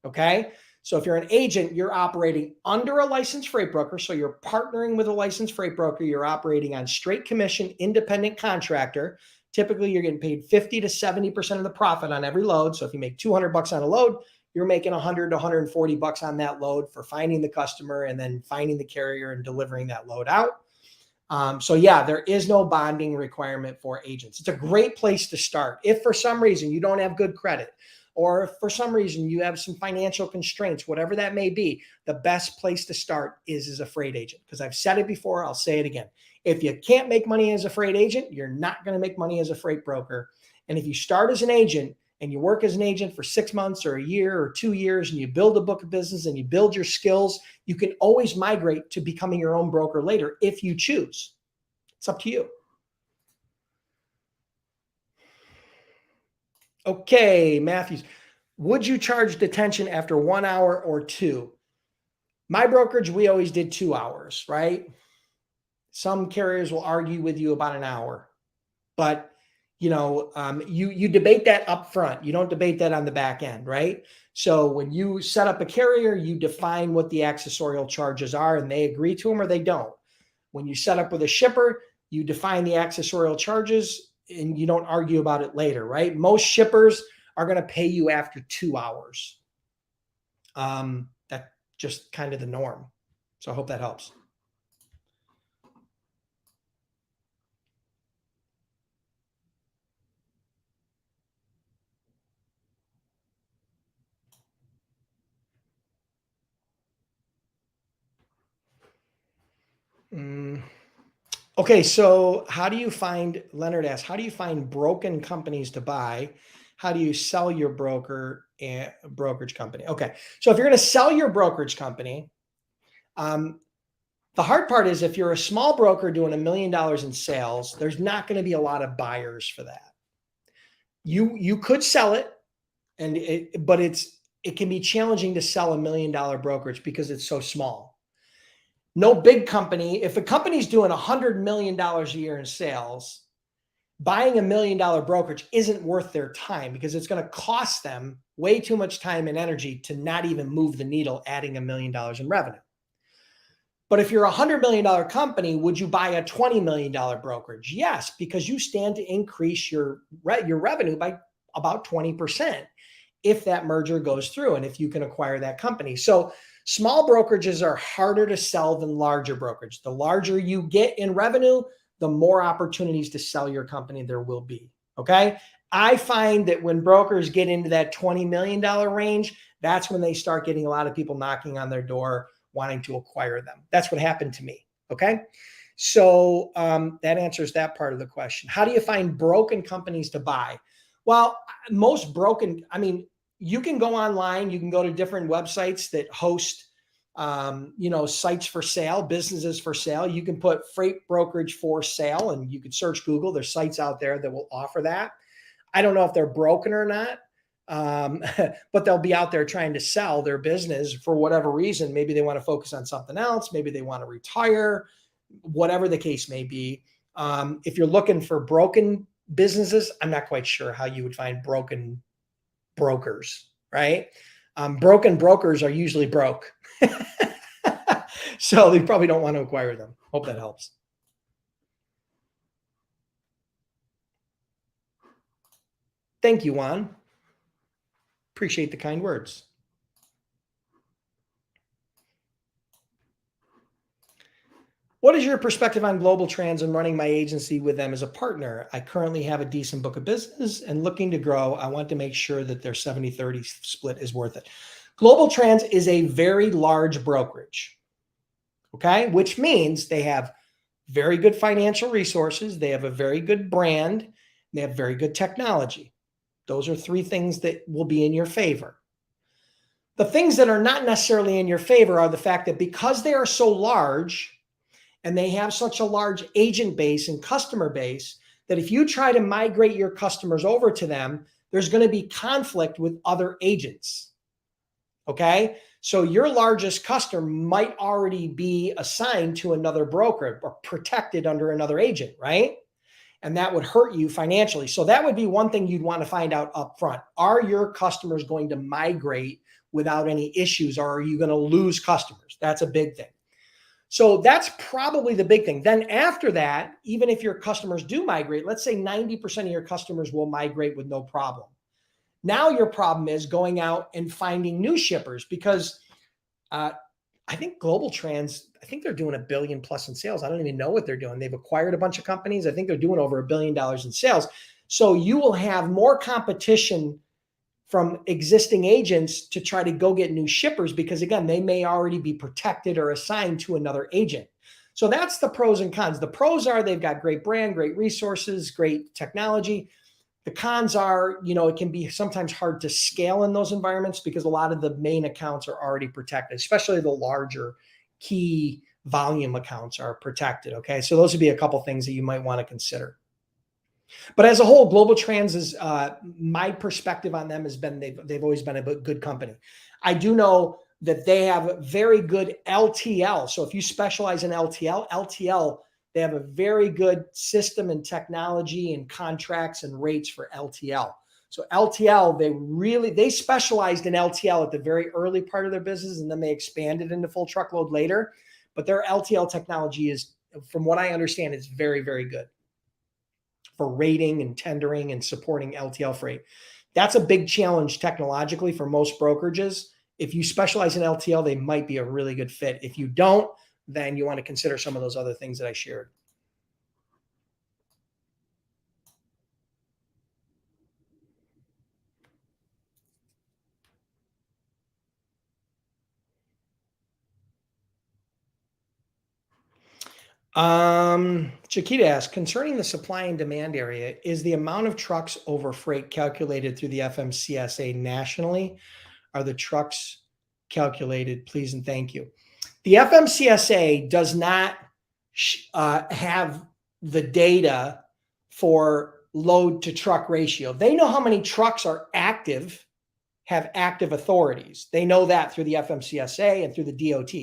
Okay. So if you're an agent, you're operating under a licensed freight broker. So you're partnering with a licensed freight broker. You're operating on straight commission, independent contractor. Typically, you're getting paid 50 to 70% of the profit on every load. So if you make $200 on a load, you're making 100 to 140 bucks on that load for finding the customer and then finding the carrier and delivering that load out. So yeah, there is no bonding requirement for agents. It's a great place to start. If for some reason you don't have good credit, or if for some reason you have some financial constraints, whatever that may be, the best place to start is as a freight agent. Because I've said it before, I'll say it again. If you can't make money as a freight agent, you're not going to make money as a freight broker. And if you start as an agent and you work as an agent for 6 months or a year or 2 years and you build a book of business and you build your skills, you can always migrate to becoming your own broker later if you choose. It's up to you. Okay, Matthews. Would you charge detention after 1 hour or 2? My brokerage, we always did 2 hours, right? Some carriers will argue with you about an hour, but you debate that up front. You don't debate that on the back end, right? So when you set up a carrier, you define what the accessorial charges are and they agree to them or they don't. When you set up with a shipper, you define the accessorial charges and you don't argue about it later, right? Most shippers are going to pay you after 2 hours. That's just kind of the norm. So I hope that helps. Okay, so Leonard asks, how do you find broken companies to buy? How do you sell your brokerage company? Okay, so if you're going to sell your brokerage company, the hard part is if you're a small broker doing $1 million in sales, there's not going to be a lot of buyers for that. You could sell it, but it can be challenging to sell $1 million brokerage because it's so small. No big company, if a company's doing $100 million a year in sales, buying $1 million brokerage isn't worth their time because it's going to cost them way too much time and energy to not even move the needle, adding $1 million in revenue. But if you're a $100 million company, would you buy a $20 million brokerage? Yes, because you stand to increase your revenue by about 20% if that merger goes through and if you can acquire that company. So small brokerages are harder to sell than larger brokerage. The larger you get in revenue, the more opportunities to sell your company there will be. Okay. I find that when brokers get into that $20 million range, that's when they start getting a lot of people knocking on their door wanting to acquire them. That's what happened to me. Okay. So that answers that part of the question. How do you find broken companies to buy? Well, you can go online, you can go to different websites that host, sites for sale, businesses for sale. You can put freight brokerage for sale and you can search Google. There's sites out there that will offer that. I don't know if they're broken or not, but they'll be out there trying to sell their business for whatever reason. Maybe they want to focus on something else. Maybe they want to retire. whatever the case may be. If you're looking for broken businesses, I'm not quite sure how you would find broken brokers, right? Broken brokers are usually broke. So they probably don't want to acquire them. Hope that helps. Thank you, Juan. Appreciate the kind words. What is your perspective on Global Trans and running my agency with them as a partner? I currently have a decent book of business and looking to grow. I want to make sure that their 70-30 split is worth it. Global Trans is a very large brokerage, okay? Which means they have very good financial resources. They have a very good brand. They have very good technology. Those are three things that will be in your favor. The things that are not necessarily in your favor are the fact that because they are so large, and they have such a large agent base and customer base that if you try to migrate your customers over to them, there's going to be conflict with other agents. Okay. So your largest customer might already be assigned to another broker or protected under another agent, right? And that would hurt you financially. So that would be one thing you'd want to find out up front. Are your customers going to migrate without any issues, or are you going to lose customers? That's a big thing. So that's probably the big thing. Then after that, even if your customers do migrate, let's say 90% of your customers will migrate with no problem. Now your problem is going out and finding new shippers because I think Global Trans, I think they're doing $1 billion plus in sales. I don't even know what they're doing. They've acquired a bunch of companies. I think they're doing over $1 billion in sales. So you will have more competition from existing agents to try to go get new shippers because, again, they may already be protected or assigned to another agent. So that's the pros and cons. The pros are they've got great brand, great resources, great technology. The cons are, it can be sometimes hard to scale in those environments because a lot of the main accounts are already protected, especially the larger key volume accounts are protected. Okay. So those would be a couple things that you might want to consider. But as a whole, Global Trans is my perspective on them has been they've always been a good company. I do know that they have very good LTL. So if you specialize in LTL, they have a very good system and technology and contracts and rates for LTL. So LTL, they specialized in LTL at the very early part of their business, and then they expanded into full truckload later. But their LTL technology is, from what I understand, is very, very good for rating and tendering and supporting LTL freight. That's a big challenge technologically for most brokerages. If you specialize in LTL, they might be a really good fit. If you don't, then you want to consider some of those other things that I shared. Chiquita asks, concerning the supply and demand area, is the amount of trucks over freight calculated through the FMCSA nationally? Are the trucks calculated? Please and thank you. The FMCSA does not have the data for load to truck ratio. They know how many trucks are active, have active authorities. They know that through the FMCSA and through the DOT.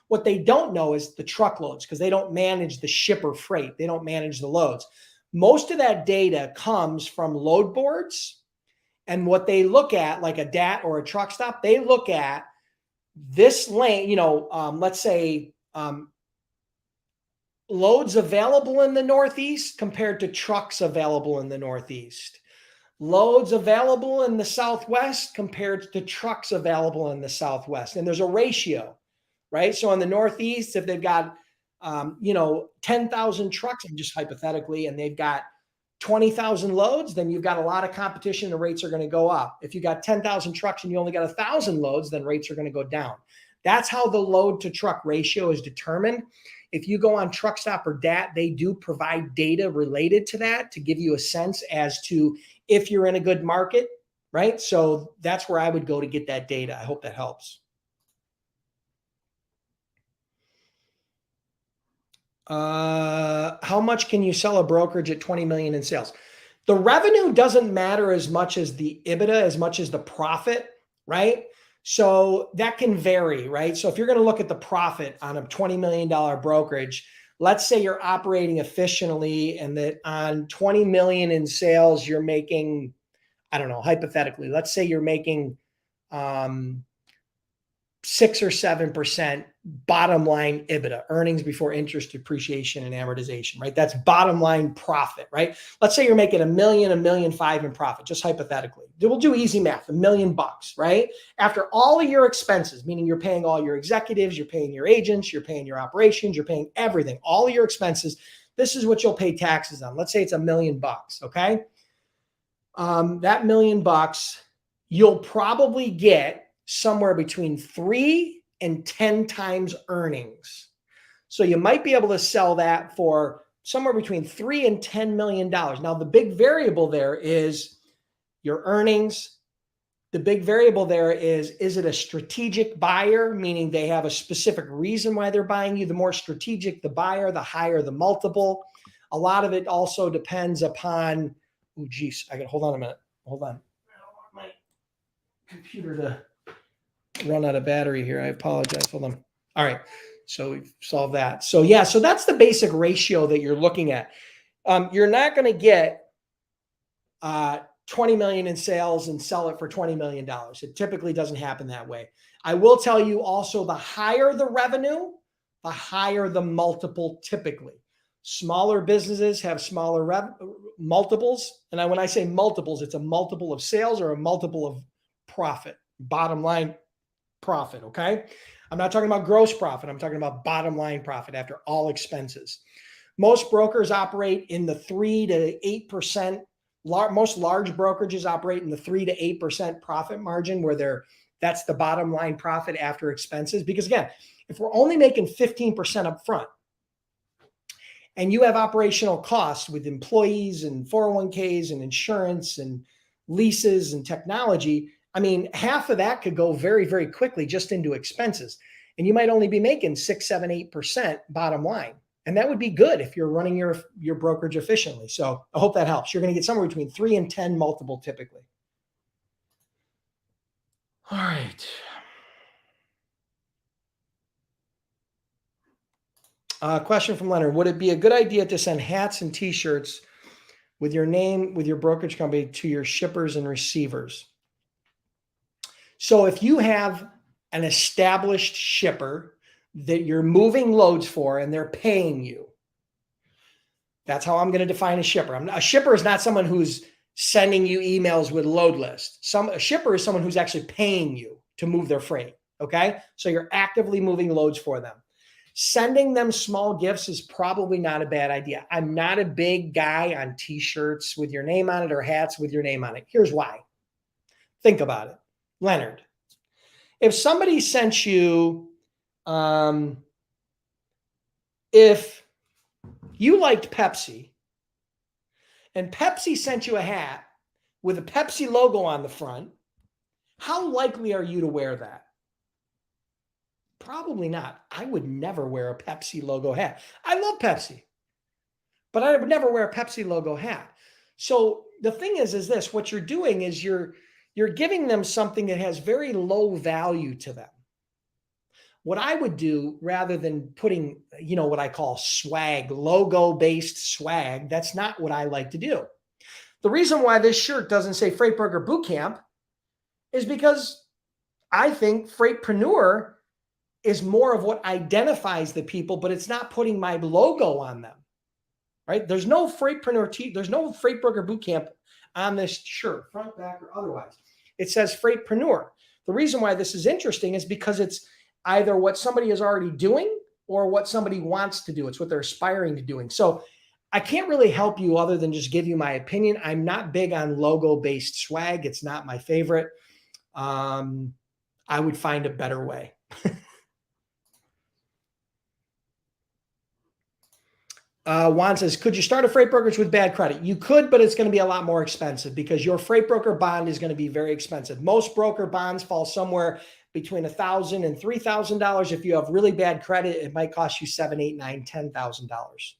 What they don't know is the truckloads because they don't manage the shipper freight. They don't manage the loads. Most of that data comes from load boards. And what they look at, like a DAT or a truck stop, they look at this lane, let's say loads available in the Northeast compared to trucks available in the Northeast. Loads available in the Southwest compared to trucks available in the Southwest. And there's a ratio. Right. So in the Northeast, if they've got, 10,000 trucks, and just hypothetically, and they've got 20,000 loads, then you've got a lot of competition. The rates are going to go up. If you got 10,000 trucks and you only got 1,000 loads, then rates are going to go down. That's how the load to truck ratio is determined. If you go on Truckstop or DAT, they do provide data related to that to give you a sense as to if you're in a good market. Right. So that's where I would go to get that data. I hope that helps. How much can you sell a brokerage at 20 million in sales? The revenue doesn't matter as much as the EBITDA, as much as the profit, right? So that can vary, right? So if you're going to look at the profit on a $20 million brokerage, let's say you're operating efficiently and that on 20 million in sales, you're making, I don't know, hypothetically, let's say you're making 6 or 7% bottom line EBITDA, earnings before interest, depreciation, and amortization, right? That's bottom line profit, right? Let's say you're making $1 million, $1.5 million in profit, just hypothetically. We'll do easy math, $1 million, right? After all of your expenses, meaning you're paying all your executives, you're paying your agents, you're paying your operations, you're paying everything, all of your expenses. This is what you'll pay taxes on. Let's say it's $1 million, okay? That $1 million, you'll probably get somewhere between 3 and 10 times earnings. So you might be able to sell that for somewhere between $3 and $10 million. Now, the big variable there is your earnings. The big variable there is it a strategic buyer, meaning they have a specific reason why they're buying you? The more strategic the buyer, the higher the multiple. A lot of it also depends upon, oh, geez, I got, hold on a minute. Hold on. I don't want my computer to run out of battery here. I apologize. Hold on. All right. So we've solved that. So yeah, so that's the basic ratio that you're looking at. You're not going to get 20 million in sales and sell it for $20 million. It typically doesn't happen that way. I will tell you also, the higher the revenue, the higher the multiple typically. Smaller businesses have smaller multiples. And when I say multiples, it's a multiple of sales or a multiple of profit, bottom line profit, okay? I'm not talking about gross profit. I'm talking about bottom line profit after all expenses. Most brokers operate in the 3 to 8%. Most large brokerages operate in the 3 to 8% profit margin, where that's the bottom line profit after expenses. Because again, if we're only making 15% up front and you have operational costs with employees and 401ks and insurance and leases and technology, I mean, half of that could go very, very quickly just into expenses. And you might only be making 6, 7, 8% bottom line. And that would be good if you're running your brokerage efficiently. So I hope that helps. You're going to get somewhere between 3 and 10 multiple typically. All right. Question from Leonard. Would it be a good idea to send hats and t-shirts with your name, with your brokerage company, to your shippers and receivers? So if you have an established shipper that you're moving loads for and they're paying you, that's how I'm going to define a shipper. A shipper is not someone who's sending you emails with load lists. A shipper is someone who's actually paying you to move their freight, okay? So you're actively moving loads for them. Sending them small gifts is probably not a bad idea. I'm not a big guy on t-shirts with your name on it or hats with your name on it. Here's why. Think about it. Leonard, if somebody sent you, if you liked Pepsi and Pepsi sent you a hat with a Pepsi logo on the front, how likely are you to wear that? Probably not. I would never wear a Pepsi logo hat. I love Pepsi, but I would never wear a Pepsi logo hat. So the thing is this, what you're doing is you're giving them something that has very low value to them. What I would do, rather than putting, what I call swag, logo-based swag, that's not what I like to do. The reason why this shirt doesn't say Freight Broker Bootcamp is because I think Freightpreneur is more of what identifies the people, but it's not putting my logo on them, right? There's no Freightpreneur, there's no Freight Broker Bootcamp on this shirt, front, back, or otherwise. It says Freightpreneur. The reason why this is interesting is because it's either what somebody is already doing or what somebody wants to do. It's what they're aspiring to doing. So I can't really help you other than just give you my opinion. I'm not big on logo-based swag. It's not my favorite. I would find a better way. Juan says, could you start a freight brokerage with bad credit? You could, but it's going to be a lot more expensive because your freight broker bond is going to be very expensive. Most broker bonds fall somewhere between $1,000 and $3,000. If you have really bad credit, it might cost you $7,000, $8,000, $9,000, $10,000.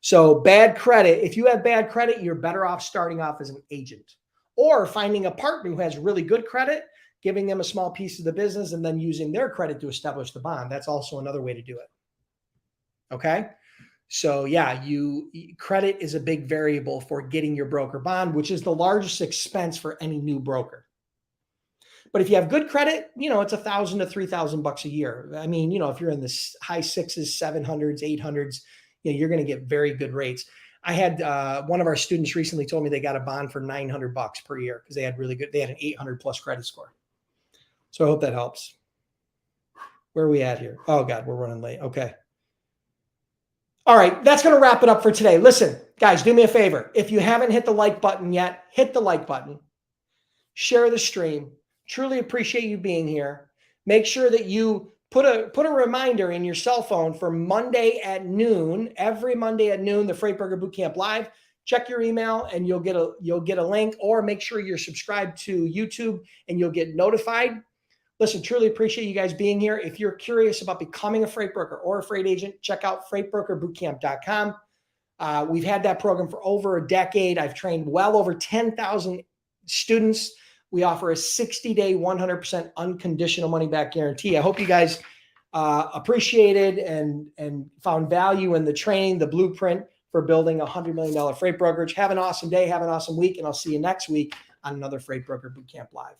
So bad credit, if you have bad credit, you're better off starting off as an agent or finding a partner who has really good credit, giving them a small piece of the business and then using their credit to establish the bond. That's also another way to do it. Okay. So yeah, credit is a big variable for getting your broker bond, which is the largest expense for any new broker. But if you have good credit, it's $1,000 to $3,000 a year. I mean, if you're in the high sixes, 700s, 800s, you're going to get very good rates. I had one of our students recently told me they got a bond for $900 per year because they had an 800 plus credit score. So I hope that helps. Where are we at here? Oh God, we're running late. Okay. All right, that's going to wrap it up for today. Listen, guys, do me a favor. If you haven't hit the like button yet, hit the like button. Share the stream. Truly appreciate you being here. Make sure that you put a reminder in your cell phone for Monday at noon. Every Monday at noon, the Freight Broker Bootcamp Live. Check your email and you'll get a link, or make sure you're subscribed to YouTube and you'll get notified. Listen, truly appreciate you guys being here. If you're curious about becoming a freight broker or a freight agent, check out freightbrokerbootcamp.com. We've had that program for over a decade. I've trained well over 10,000 students. We offer a 60-day, 100% unconditional money back guarantee. I hope you guys appreciated and found value in the training, the blueprint for building a $100 million freight brokerage. Have an awesome day. Have an awesome week. And I'll see you next week on another Freight Broker Bootcamp Live.